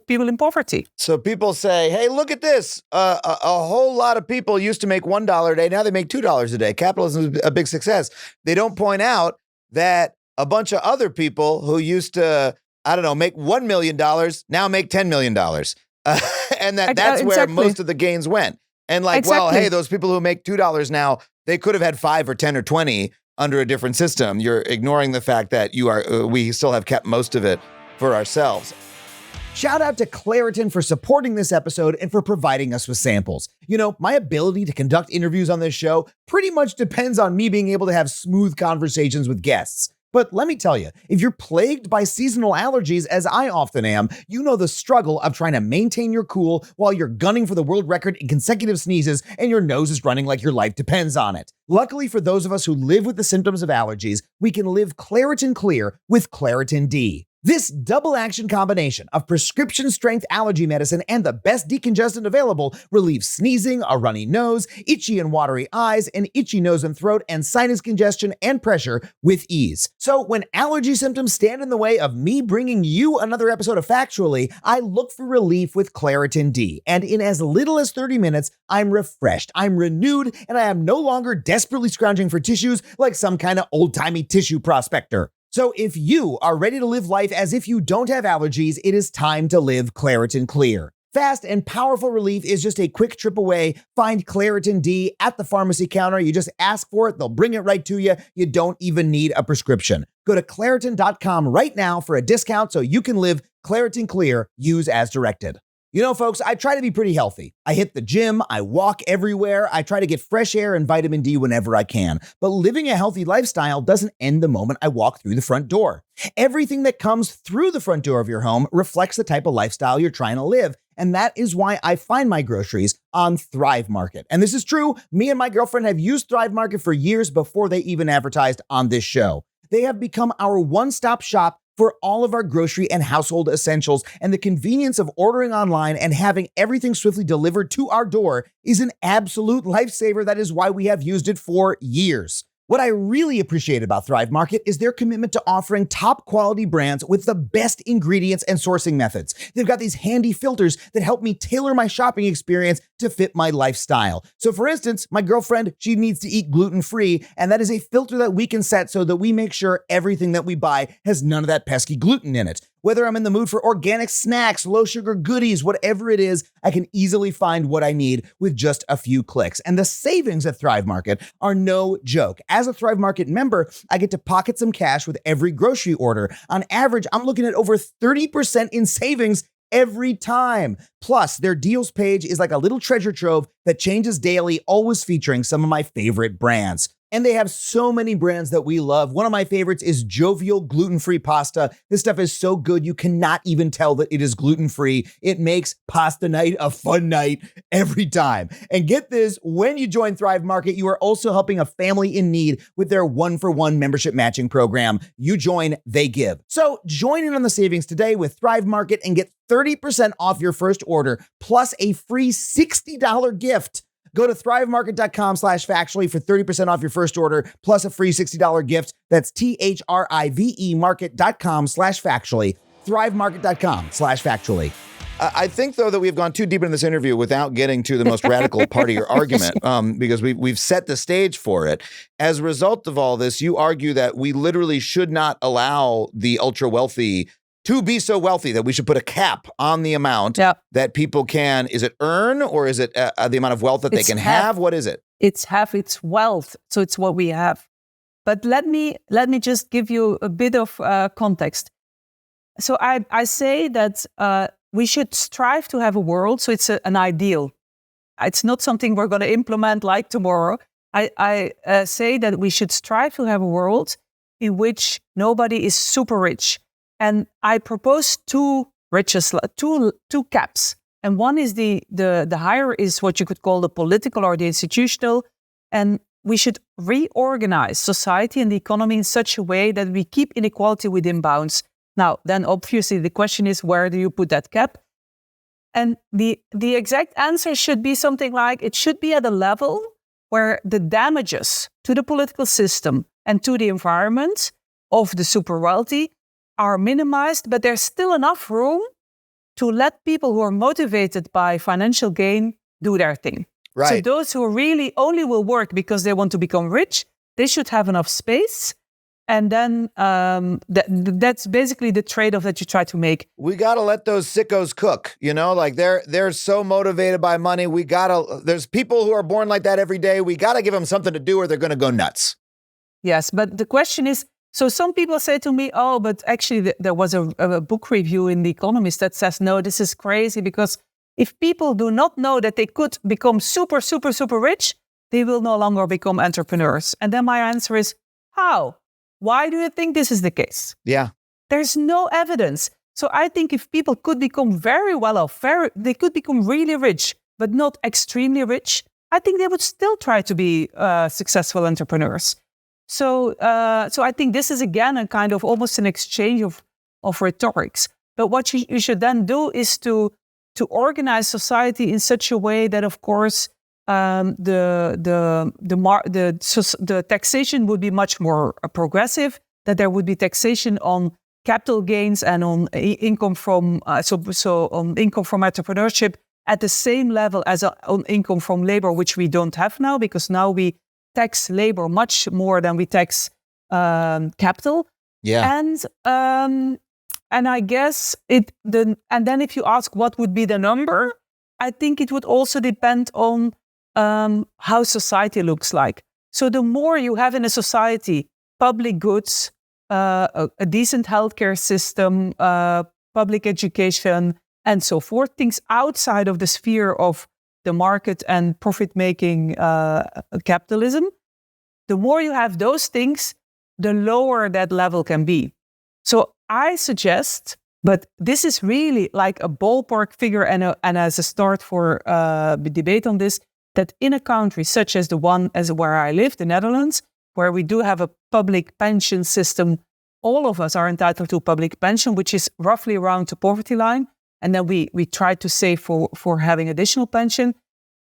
people in poverty. So people say, hey, look at this. A whole lot of people used to make $1 a day. Now they make $2 a day. Capitalism is a big success. They don't point out that a bunch of other people who used to, make $1 million now make $10 million. And that's where most of the gains went. And well, hey, those people who make $2 now, they could have had 5 or 10 or 20 under a different system. You're ignoring the fact that we still have kept most of it for ourselves. Shout out to Claritin for supporting this episode and for providing us with samples. My ability to conduct interviews on this show pretty much depends on me being able to have smooth conversations with guests. But let me tell you, if you're plagued by seasonal allergies, as I often am, you know the struggle of trying to maintain your cool while you're gunning for the world record in consecutive sneezes and your nose is running like your life depends on it. Luckily for those of us who live with the symptoms of allergies, we can live Claritin Clear with Claritin D. This double-action combination of prescription-strength allergy medicine and the best decongestant available relieves sneezing, a runny nose, itchy and watery eyes, an itchy nose and throat, and sinus congestion and pressure with ease. So when allergy symptoms stand in the way of me bringing you another episode of Factually, I look for relief with Claritin D. And in as little as 30 minutes, I'm refreshed, I'm renewed, and I am no longer desperately scrounging for tissues like some kind of old-timey tissue prospector. So if you are ready to live life as if you don't have allergies, it is time to live Claritin Clear. Fast and powerful relief is just a quick trip away. Find Claritin D at the pharmacy counter. You just ask for it. They'll bring it right to you. You don't even need a prescription. Go to Claritin.com right now for a discount so you can live Claritin Clear. Use as directed. Folks, I try to be pretty healthy. I hit the gym, I walk everywhere, I try to get fresh air and vitamin D whenever I can. But living a healthy lifestyle doesn't end the moment I walk through the front door. Everything that comes through the front door of your home reflects the type of lifestyle you're trying to live. And that is why I find my groceries on Thrive Market. And this is true. Me and my girlfriend have used Thrive Market for years before they even advertised on this show. They have become our one-stop shop for all of our grocery and household essentials, and the convenience of ordering online and having everything swiftly delivered to our door is an absolute lifesaver. That is why we have used it for years. What I really appreciate about Thrive Market is their commitment to offering top quality brands with the best ingredients and sourcing methods. They've got these handy filters that help me tailor my shopping experience to fit my lifestyle. So for instance, my girlfriend, she needs to eat gluten-free, and that is a filter that we can set so that we make sure everything that we buy has none of that pesky gluten in it. Whether I'm in the mood for organic snacks, low sugar goodies, whatever it is, I can easily find what I need with just a few clicks. And the savings at Thrive Market are no joke. As a Thrive Market member, I get to pocket some cash with every grocery order. On average, I'm looking at over 30% in savings every time. Plus, their deals page is like a little treasure trove that changes daily, always featuring some of my favorite brands. And they have so many brands that we love. One of my favorites is Jovial gluten-free pasta. This stuff is so good, you cannot even tell that it is gluten-free. It makes pasta night a fun night every time. And get this, when you join Thrive Market, you are also helping a family in need with their 1-for-1 membership matching program. You join, they give. So join in on the savings today with Thrive Market and get 30% off your first order, plus a free $60 gift. Go to thrivemarket.com/factually for 30% off your first order, plus a free $60 gift. That's THRIVE market.com/factually, thrivemarket.com/factually. I think, though, that we've gone too deep into this interview without getting to the most radical part of your argument, because we've set the stage for it. As a result of all this, you argue that we literally should not allow the ultra-wealthy to be so wealthy, that we should put a cap on the amount that people can, is it earn, or is it the amount of wealth that they can have? What is it? It's wealth. So it's what we have. But let me just give you a bit of context. So I say that we should strive to have a world, so it's an ideal. It's not something we're going to implement like tomorrow. I say that we should strive to have a world in which nobody is super rich. And I propose two caps. And one is the higher is what you could call the political or the institutional. And we should reorganize society and the economy in such a way that we keep inequality within bounds. Now, then obviously the question is, where do you put that cap? And the exact answer should be something like, it should be at a level where the damages to the political system and to the environment of the super wealthy are minimized, but there's still enough room to let people who are motivated by financial gain do their thing. Right. So those who really only will work because they want to become rich, they should have enough space. And then that's basically the trade-off that you try to make. We got to let those sickos cook, like they're so motivated by money. There's people who are born like that every day. We got to give them something to do or they're going to go nuts. Yes, but the question is, so some people say to me, oh, but actually there was a book review in The Economist that says, no, this is crazy because if people do not know that they could become super, super, super rich, they will no longer become entrepreneurs. And then my answer is, how? Why do you think this is the case? Yeah. There's no evidence. So I think if people could become very well off, they could become really rich, but not extremely rich, I think they would still try to be successful entrepreneurs. So I think this is, again, a kind of almost an exchange of rhetorics. But what you should then do is to organize society in such a way that, of course, the taxation would be much more progressive, that there would be taxation on capital gains and on income from on income from entrepreneurship at the same level as on income from labor, which we don't have now, because now we tax labor much more than we tax capital. Yeah. And I guess and then if you ask what would be the number, I think it would also depend on how society looks like. So the more you have in a society public goods, a decent healthcare system, public education, and so forth, things outside of the sphere of the market and profit-making capitalism, the more you have those things, the lower that level can be. So I suggest, but this is really like a ballpark figure and as a start for the debate on this, that in a country such as the one as where I live, the Netherlands, where we do have a public pension system, all of us are entitled to public pension, which is roughly around the poverty line. And then we try to save for having additional pension.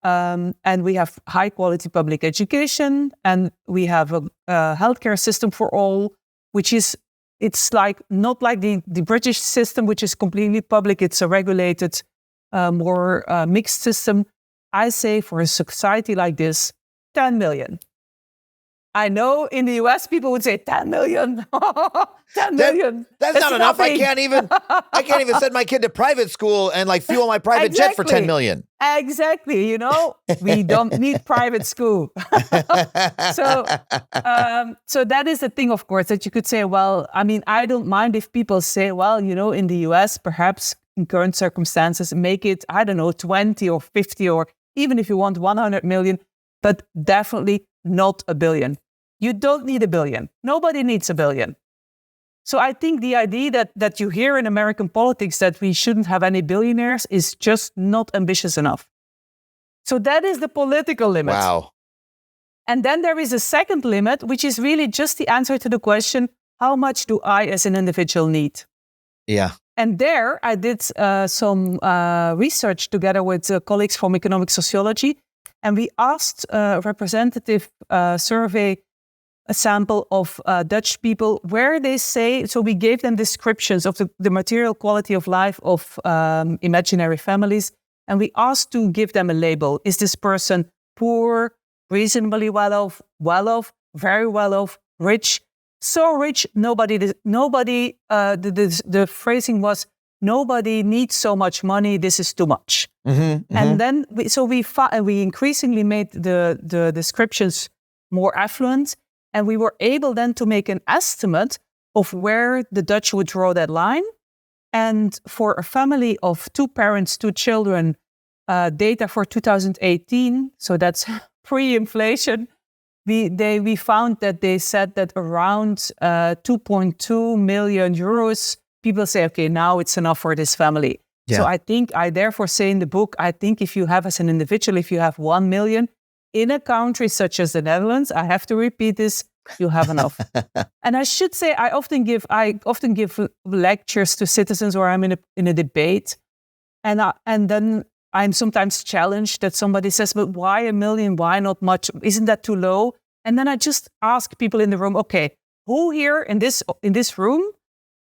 And we have high quality public education, and we have a healthcare system for all, which is, it's like not like the British system, which is completely public. It's a regulated, more mixed system. I say for a society like this, 10 million. I know in the US, people would say 10 million. 10 million. That's not enough. I can't even send my kid to private school and like fuel my private jet for 10 million. Exactly. We don't need private school. So that is the thing, of course, that you could say, well, I mean, I don't mind if people say, well, in the US, perhaps in current circumstances, make it, I don't know, 20 or 50, or even if you want 100 million, but definitely not a billion. You don't need a billion. Nobody needs a billion. So I think the idea that you hear in American politics that we shouldn't have any billionaires is just not ambitious enough. So that is the political limit. Wow. And then there is a second limit, which is really just the answer to the question, how much do I as an individual need? Yeah. And there I did some research together with colleagues from economic sociology. And we asked a representative survey, a sample of Dutch people, where they say, so we gave them descriptions of the material quality of life of imaginary families. And we asked to give them a label. Is this person poor, reasonably well off, very well off, rich? So rich, the phrasing was, nobody needs so much money, this is too much. Mm-hmm, mm-hmm. And then we increasingly made the descriptions more affluent, and we were able then to make an estimate of where the Dutch would draw that line. And for a family of 2 parents, 2 children, data for 2018, so that's pre-inflation, we found that they said that around 2.2 million euros, people say, okay, now it's enough for this family. Yeah. So I therefore say in the book, I think if you have as an individual, if you have 1 million in a country such as the Netherlands, I have to repeat this, you have enough. And I should say, I often give lectures to citizens, or I'm in a debate, and then I'm sometimes challenged that somebody says, but why 1 million? Why not much? Isn't that too low? And then I just ask people in the room, okay, who here in this room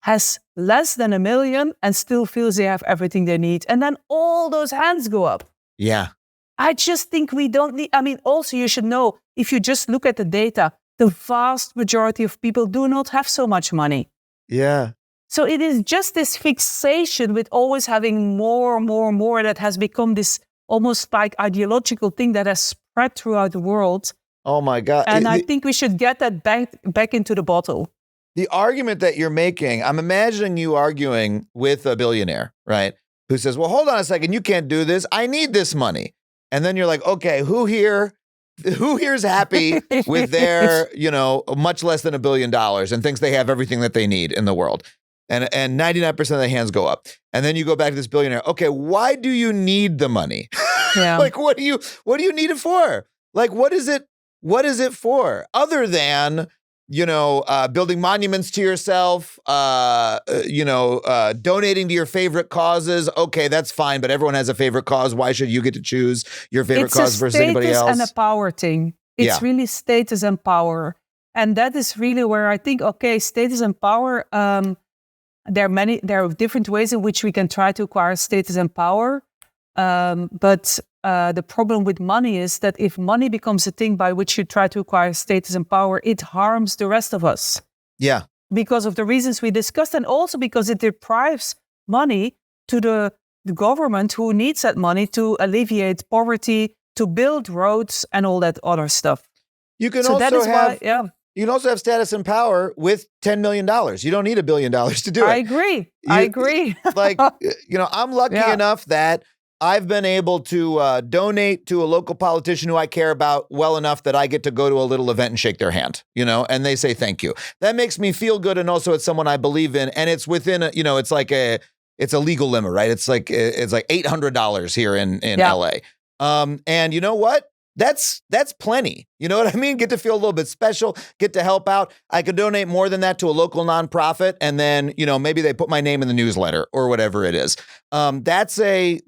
has less than 1 million and still feels they have everything they need? And then all those hands go up. Yeah. I just think we don't need, also you should know, if you just look at the data, the vast majority of people do not have so much money. Yeah. So it is just this fixation with always having more that has become this almost like ideological thing that has spread throughout the world. Oh my God. And I think we should get that back into the bottle. The argument that you're making, I'm imagining you arguing with a billionaire, right? Who says, well, hold on a second, you can't do this. I need this money. And then you're like, okay, who here's happy with their, much less than $1 billion and thinks they have everything that they need in the world? And 99% of the hands go up. And then you go back to this billionaire. Okay, why do you need the money? Yeah. Like, what do you need it for? Like, what is it for? Other than, building monuments to yourself, donating to your favorite causes. Okay, that's fine, but everyone has a favorite cause. Why should you get to choose your favorite cause versus anybody else? It's a status and a power thing. It's really status and power. And that is really where I think, okay, status and power, there are different ways in which we can try to acquire status and power. But the problem with money is that if money becomes a thing by which you try to acquire status and power, it harms the rest of us. Yeah. Because of the reasons we discussed, and also because it deprives money to the government who needs that money to alleviate poverty, to build roads and all that other stuff. You can You can also have status and power with $10 million. You don't need $1 billion to do it. I agree. I'm lucky enough that I've been able to donate to a local politician who I care about well enough that I get to go to a little event and shake their hand, and they say thank you. That makes me feel good, and also it's someone I believe in, and it's within it's a legal limit, right? It's like $800 here in LA. And you know what? That's plenty. You know what I mean? Get to feel a little bit special, get to help out. I could donate more than that to a local nonprofit. And then, maybe they put my name in the newsletter or whatever it is. That's a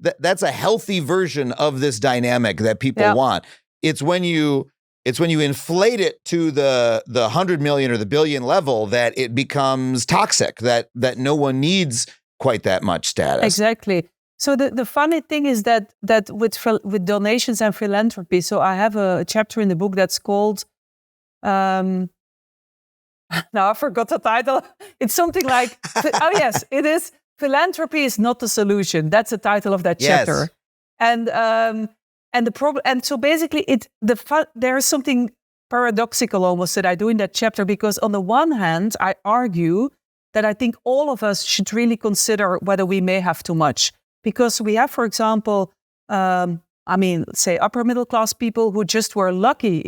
healthy version of this dynamic that people want. It's when you inflate it to the 100 million or the billion level that it becomes toxic, that no one needs quite that much status. Exactly. So the funny thing is that with donations and philanthropy, so I have a chapter in the book that's called, now I forgot the title. It's something like, oh yes, it is, Philanthropy is Not the Solution. That's the title of that chapter. And the problem, and so basically there is something paradoxical almost that I do in that chapter, because on the one hand, I argue that I think all of us should really consider whether we may have too much. Because we have, for example, say upper middle class people who just were lucky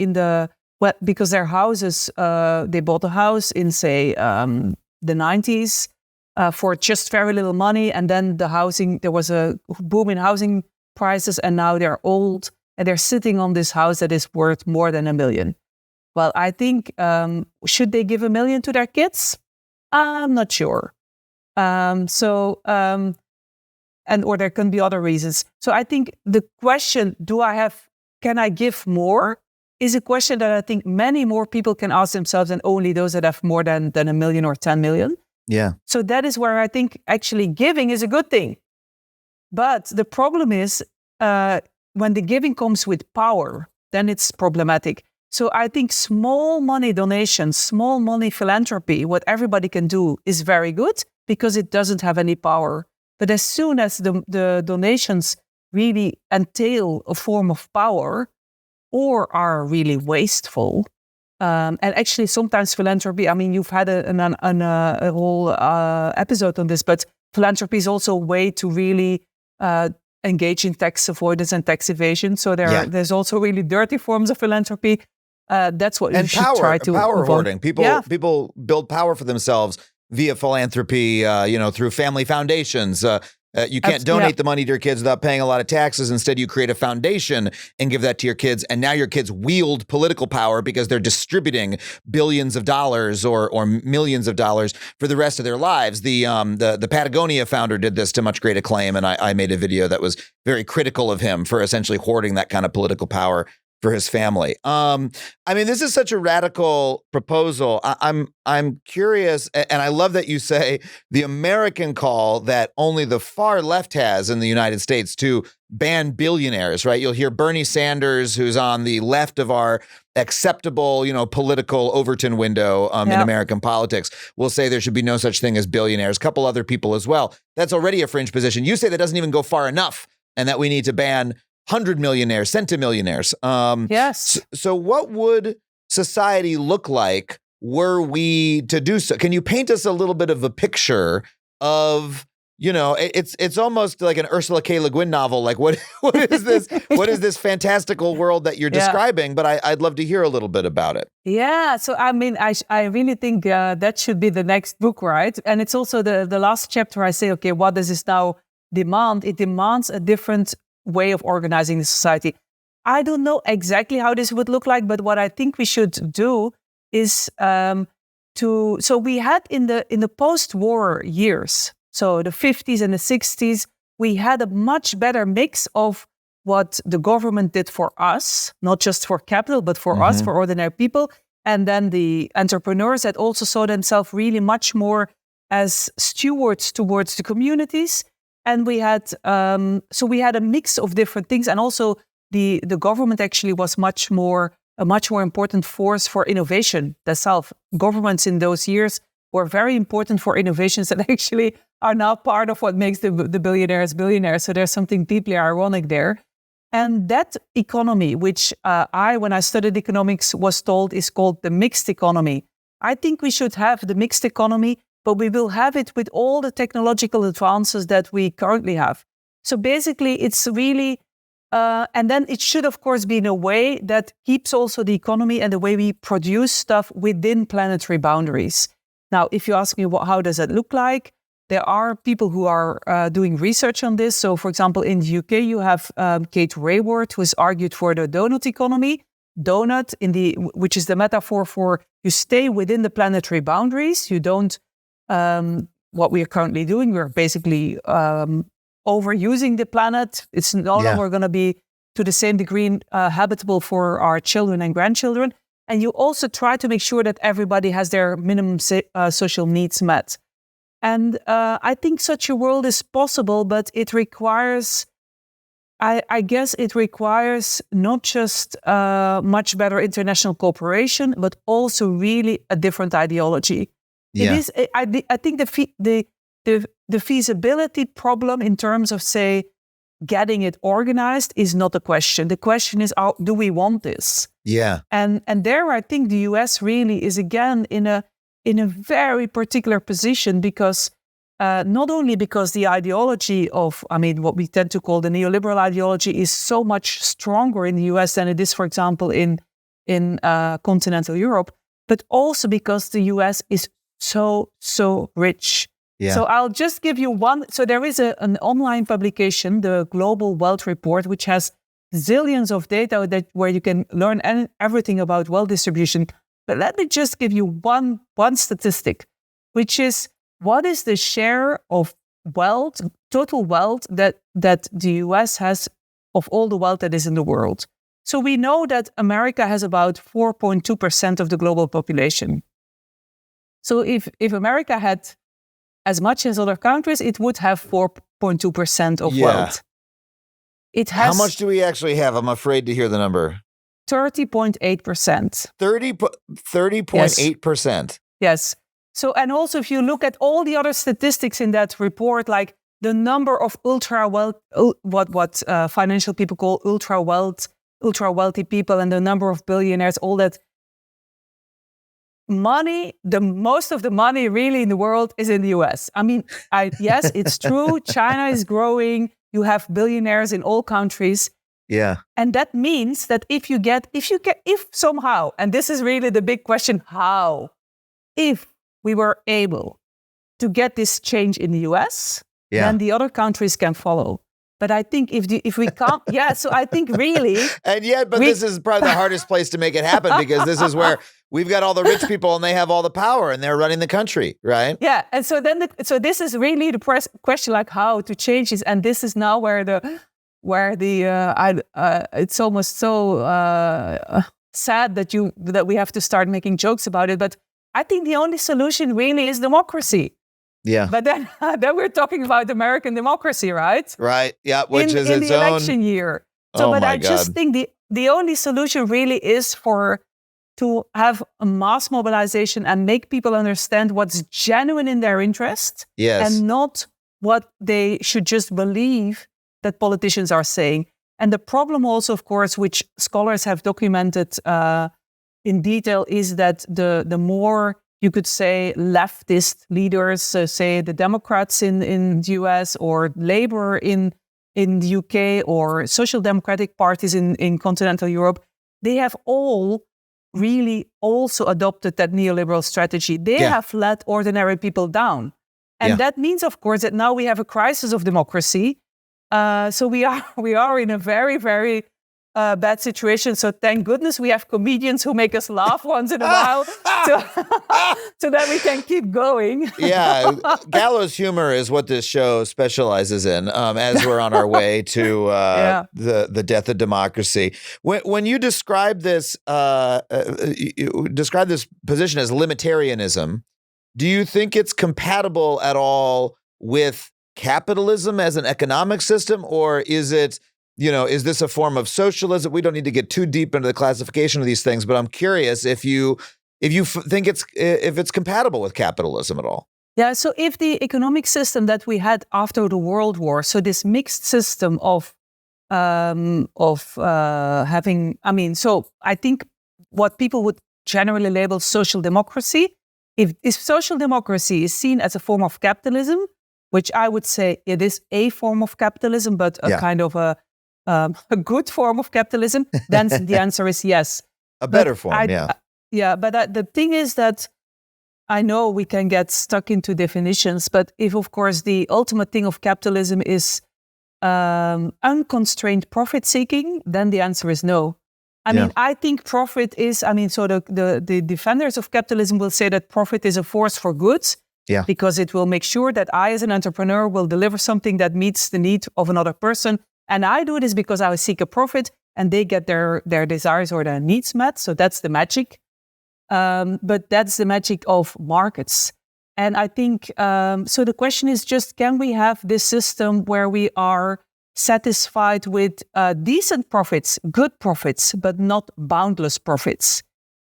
because their houses, they bought a house in, say, the 90s for just very little money. And then there was a boom in housing prices, and now they're old and they're sitting on this house that is worth more than $1 million. Well, I think, should they give $1 million to their kids? I'm not sure. Or there can be other reasons. So I think the question, can I give more, is a question that I think many more people can ask themselves than only those that have more than $1 million or 10 million. Yeah. So that is where I think actually giving is a good thing. But the problem is when the giving comes with power, then it's problematic. So I think small money donations, small money philanthropy, what everybody can do is very good because it doesn't have any power. But as soon as the donations really entail a form of power or are really wasteful, and actually sometimes philanthropy, you've had a whole episode on this, but philanthropy is also a way to really engage in tax avoidance and tax evasion. So there's also really dirty forms of philanthropy. That's what you should try to power avoid. hoarding. People build power for themselves via philanthropy, through family foundations. You can't donate the money to your kids without paying a lot of taxes. Instead, you create a foundation and give that to your kids. And now your kids wield political power because they're distributing billions of dollars or millions of dollars for the rest of their lives. The Patagonia founder did this to much great acclaim. And I made a video that was very critical of him for essentially hoarding that kind of political power for his family. This is such a radical proposal. I'm curious, and I love that you say the American call that only the far left has in the United States to ban billionaires, right? You'll hear Bernie Sanders, who's on the left of our acceptable, political Overton window in American politics, will say there should be no such thing as billionaires. A couple other people as well. That's already a fringe position. You say that doesn't even go far enough, and that we need to ban 100 millionaires, centimillionaires. Yes. So what would society look like were we to do so? Can you paint us a little bit of a picture of, it's almost like an Ursula K. Le Guin novel. Like what is this? What is this fantastical world that you're describing? But I'd love to hear a little bit about it. Yeah. So, I really think that should be the next book, right? And it's also the last chapter. I say, okay, what does this now demand? It demands a different way of organizing the society. I don't know exactly how this would look like, but what I think we should do is so we had in the post-war years, so the 50s and the 60s, we had a much better mix of what the government did for us, not just for capital, but for us, for ordinary people. And then the entrepreneurs that also saw themselves really much more as stewards towards the communities. And we had we had a mix of different things, and also the government actually was a much more important force for innovation. Themselves, governments in those years were very important for innovations that actually are now part of what makes the billionaires billionaires. So there's something deeply ironic there. And that economy, which when I studied economics, was told is called the mixed economy. I think we should have the mixed economy, but we will have it with all the technological advances that we currently have. So basically, it's really, and then it should, of course, be in a way that keeps also the economy and the way we produce stuff within planetary boundaries. Now, if you ask me, how does that look like? There are people who are doing research on this. So, for example, in the UK, you have Kate Raworth, who has argued for the donut economy. Donut, which is the metaphor for you stay within the planetary boundaries. You don't what we are currently doing. We're basically overusing the planet. It's no longer going to be to the same degree habitable for our children and grandchildren. And you also try to make sure that everybody has their minimum social needs met. And I think such a world is possible, but it requires, I guess it requires not just much better international cooperation, but also really a different ideology. Yeah. It is. I think the feasibility problem in terms of, say, getting it organized is not a question. The question is, do we want this? Yeah. And there, I think the US really is again in a very particular position because not only because the ideology of, what we tend to call the neoliberal ideology is so much stronger in the US than it is, for example, in continental Europe, but also because the US is so rich. Yeah. So I'll just give you one. So there is an online publication, the Global Wealth Report, which has zillions of data where you can learn everything about wealth distribution. But let me just give you one statistic, which is what is the share of wealth, total wealth that the US has of all the wealth that is in the world. So we know that America has about 4.2% of the global population. So if America had as much as other countries, it would have 4.2% of wealth. It has. How much do we actually have? I'm afraid to hear the number. 30.8%. 30.8%. Yes. So, and also if you look at all the other statistics in that report, like the number of ultra wealth, what financial people call ultra wealthy people, and the number of billionaires, all that, most of the money really in the world is in the US. I mean, yes, it's true. China is growing. You have billionaires in all countries. Yeah. And that means that if somehow, and this is really the big question, how, if we were able to get this change in the US, then the other countries can follow. But I think if we can't, so I think really. And yet, this is probably the hardest place to make it happen, because this is where we've got all the rich people and they have all the power and they're running the country, right? Yeah, and so this is really the question, like how to change this, and this is now where it's almost so sad that we have to start making jokes about it. But I think the only solution really is democracy. Yeah. But then we're talking about American democracy, right? Right. Yeah. Which is in its the own election year. So, but I just think the only solution really is to have a mass mobilization and make people understand what's genuine in their interest, and not what they should just believe that politicians are saying. And the problem also, of course, which scholars have documented in detail, is that the more, you could say, leftist leaders, say the Democrats in the US, or Labour in the UK, or social democratic parties in continental Europe, they have all really also adopted that neoliberal strategy. They have let ordinary people down. And that means, of course, that now we have a crisis of democracy. So we are in a very, very bad situation. So thank goodness we have comedians who make us laugh once in a while, so that we can keep going. Yeah, gallows humor is what this show specializes in, as we're on our way to the death of democracy. When you describe this, position as limitarianism, do you think it's compatible at all with capitalism as an economic system, or is it? Is this a form of socialism? We don't need to get too deep into the classification of these things, but I'm curious if you think it's compatible with capitalism at all. Yeah. So if the economic system that we had after the World War, so this mixed system of having, so I think what people would generally label social democracy, if social democracy is seen as a form of capitalism, which I would say it is a form of capitalism, but a kind of a good form of capitalism, then the answer is yes. A better form, but the thing is that I know we can get stuck into definitions, but if, of course, the ultimate thing of capitalism is unconstrained profit-seeking, then the answer is no. I mean, I think profit is, so the defenders of capitalism will say that profit is a force for good, because it will make sure that I, as an entrepreneur, will deliver something that meets the need of another person. And I do this because I seek a profit and they get their desires or their needs met. So that's the magic. But that's the magic of markets. And I think, so the question is just, can we have this system where we are satisfied with decent profits, good profits, but not boundless profits?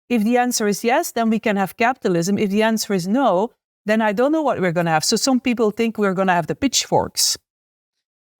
If the answer is yes, then we can have capitalism. If the answer is no, then I don't know what we're going to have. So some people think we're going to have the pitchforks.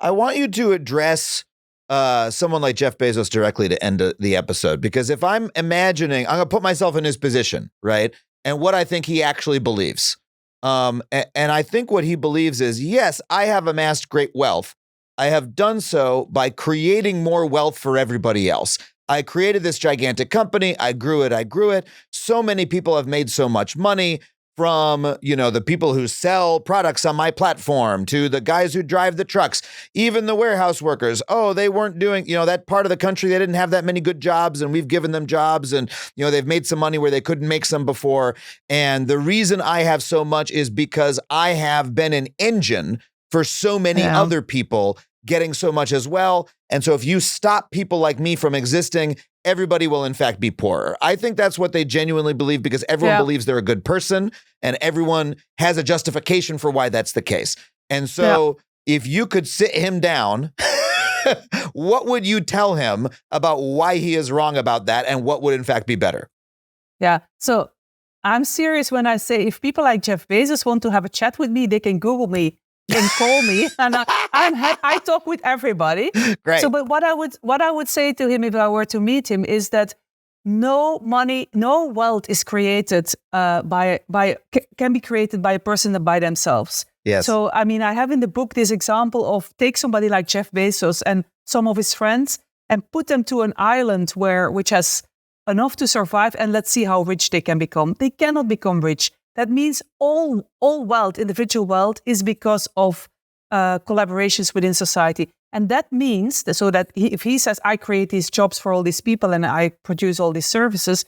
I want you to address someone like Jeff Bezos directly to end the episode, because if I'm imagining, I'm going to put myself in his position, right? And what I think he actually believes. And I think what he believes is, yes, I have amassed great wealth. I have done so by creating more wealth for everybody else. I created this gigantic company. I grew it. So many people have made so much money, from, the people who sell products on my platform to the guys who drive the trucks, even the warehouse workers. Oh, they weren't doing, that part of the country, they didn't have that many good jobs, and we've given them jobs, and, they've made some money where they couldn't make some before. And the reason I have so much is because I have been an engine for so many other people getting so much as well. And so if you stop people like me from existing, everybody will in fact be poorer. I think that's what they genuinely believe, because everyone believes they're a good person and everyone has a justification for why that's the case. And so if you could sit him down, what would you tell him about why he is wrong about that and what would in fact be better? Yeah. So I'm serious when I say, if people like Jeff Bezos want to have a chat with me, they can Google me and call me, and I talk with everybody. Great. So, but what I would say to him if I were to meet him is that no money, no wealth is created can be created by a person by themselves. Yes. So, I mean, I have in the book this example of take somebody like Jeff Bezos and some of his friends and put them to an island which has enough to survive, and let's see how rich they can become. They cannot become rich. That means all wealth, individual wealth, is because of collaborations within society. And that means that if he says, I create these jobs for all these people and I produce all these services,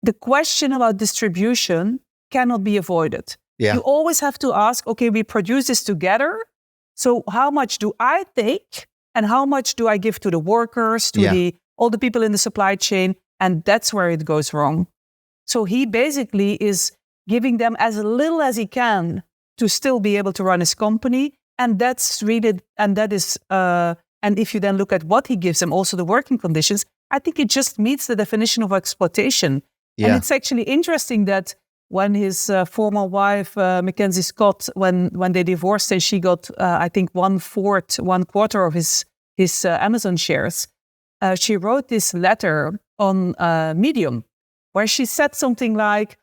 the question about distribution cannot be avoided. Yeah. You always have to ask, okay, we produce this together. So how much do I take and how much do I give to the workers, to all the people in the supply chain? And that's where it goes wrong. So he basically is giving them as little as he can to still be able to run his company. And that's really, and if you then look at what he gives them, also the working conditions, I think it just meets the definition of exploitation. Yeah. And it's actually interesting that when his former wife, Mackenzie Scott, when they divorced and she got, I think, 1/4 of his Amazon shares, she wrote this letter on Medium, where she said something like,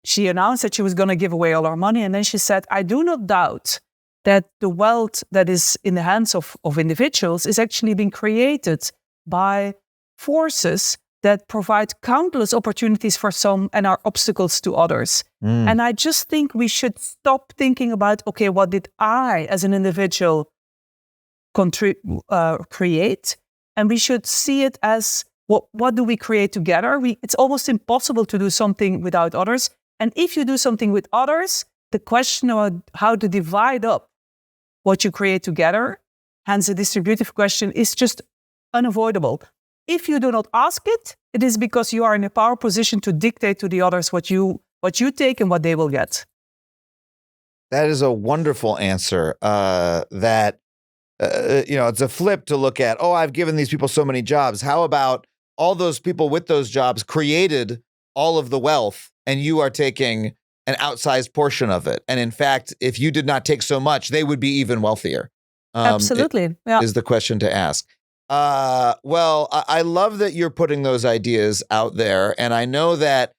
she announced that she was going to give away all her money. And then she said, I do not doubt that the wealth that is in the hands of individuals is actually being created by forces that provide countless opportunities for some and are obstacles to others. And I just think we should stop thinking about, okay, what did I as an individual create? And we should see it as, what do we create together? It's almost impossible to do something without others. And if you do something with others, the question about how to divide up what you create together, hence the distributive question, is just unavoidable. If you do not ask it, it is because you are in a power position to dictate to the others what you take and what they will get. That is a wonderful answer. It's a flip to look at, I've given these people so many jobs. How about all those people with those jobs created all of the wealth and you are taking an outsized portion of it? And in fact, if you did not take so much, they would be even wealthier. Absolutely. Is the question to ask. Well, I love that you're putting those ideas out there. And I love that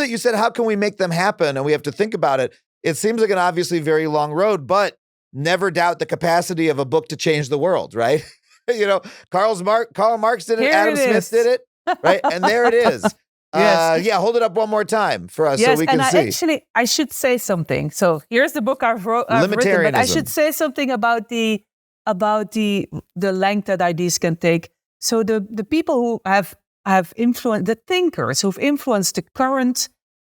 you said, how can we make them happen? And we have to think about it. It seems like an obviously very long road, but never doubt the capacity of a book to change the world, right? Karl Marx did it, Adam Smith did it, right? And there it is. Yes. Hold it up one more time for us so we can see. I should say something. So here's the book I've written, but I should say something about the length that ideas can take. So the people who have influenced, the thinkers who've influenced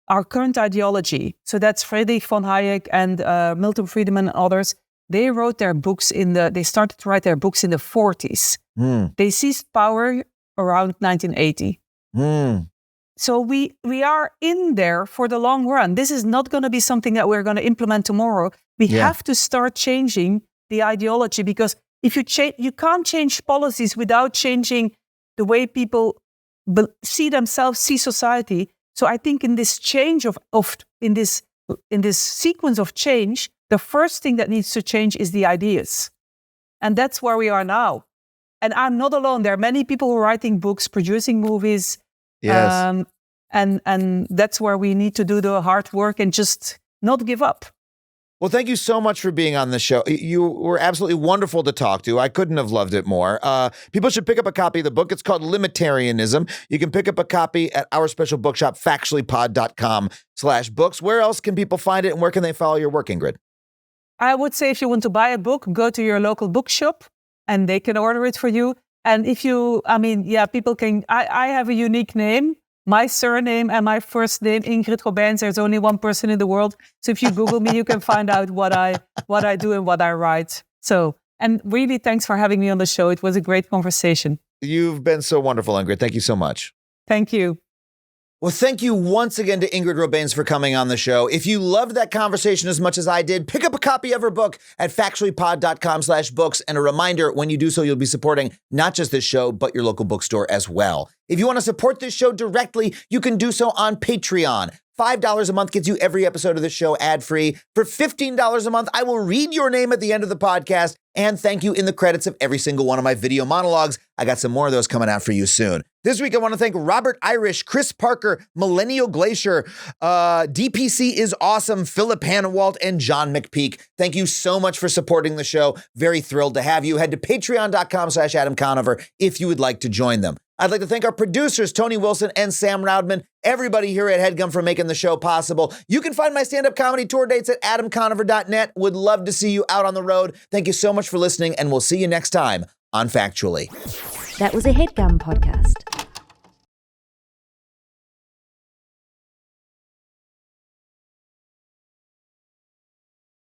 our current ideology. So that's Friedrich von Hayek and Milton Friedman and others. They wrote their books they started to write their books in the 40s. They seized power around 1980. So we are in there for the long run. This is not going to be something that we're going to implement tomorrow. We have to start changing the ideology, because if you can't change policies without changing the way people see themselves, see society. So I think in this change in this sequence of change, the first thing that needs to change is the ideas. And that's where we are now. And I'm not alone. There are many people who are writing books, producing movies. Yes. And that's where we need to do the hard work and just not give up. Well, thank you so much for being on the show. You were absolutely wonderful to talk to. I couldn't have loved it more. People should pick up a copy of the book. It's called Limitarianism. You can pick up a copy at our special bookshop, factuallypod.com/books. Where else can people find it, and where can they follow your work, Ingrid? I would say if you want to buy a book, go to your local bookshop and they can order it for you. And people can, I have a unique name. My surname and my first name, Ingrid Robeyns. There's only one person in the world. So if you Google me, you can find out what I do and what I write. So, and really, thanks for having me on the show. It was a great conversation. You've been so wonderful, Ingrid. Thank you so much. Thank you. Well, thank you once again to Ingrid Robeyns for coming on the show. If you loved that conversation as much as I did, pick up a copy of her book at factuallypod.com/books. And a reminder, when you do so, you'll be supporting not just this show, but your local bookstore as well. If you want to support this show directly, you can do so on Patreon. $5 a month gets you every episode of the show ad-free. For $15 a month, I will read your name at the end of the podcast and thank you in the credits of every single one of my video monologues. I got some more of those coming out for you soon. This week, I want to thank Robert Irish, Chris Parker, Millennial Glacier, DPC is awesome, Philip Hannawalt, and John McPeak. Thank you so much for supporting the show. Very thrilled to have you. Head to patreon.com/Adam Conover if you would like to join them. I'd like to thank our producers, Tony Wilson and Sam Roudman, everybody here at HeadGum for making the show possible. You can find my stand-up comedy tour dates at adamconover.net. Would love to see you out on the road. Thank you so much for listening, and we'll see you next time on Factually. That was a HeadGum podcast.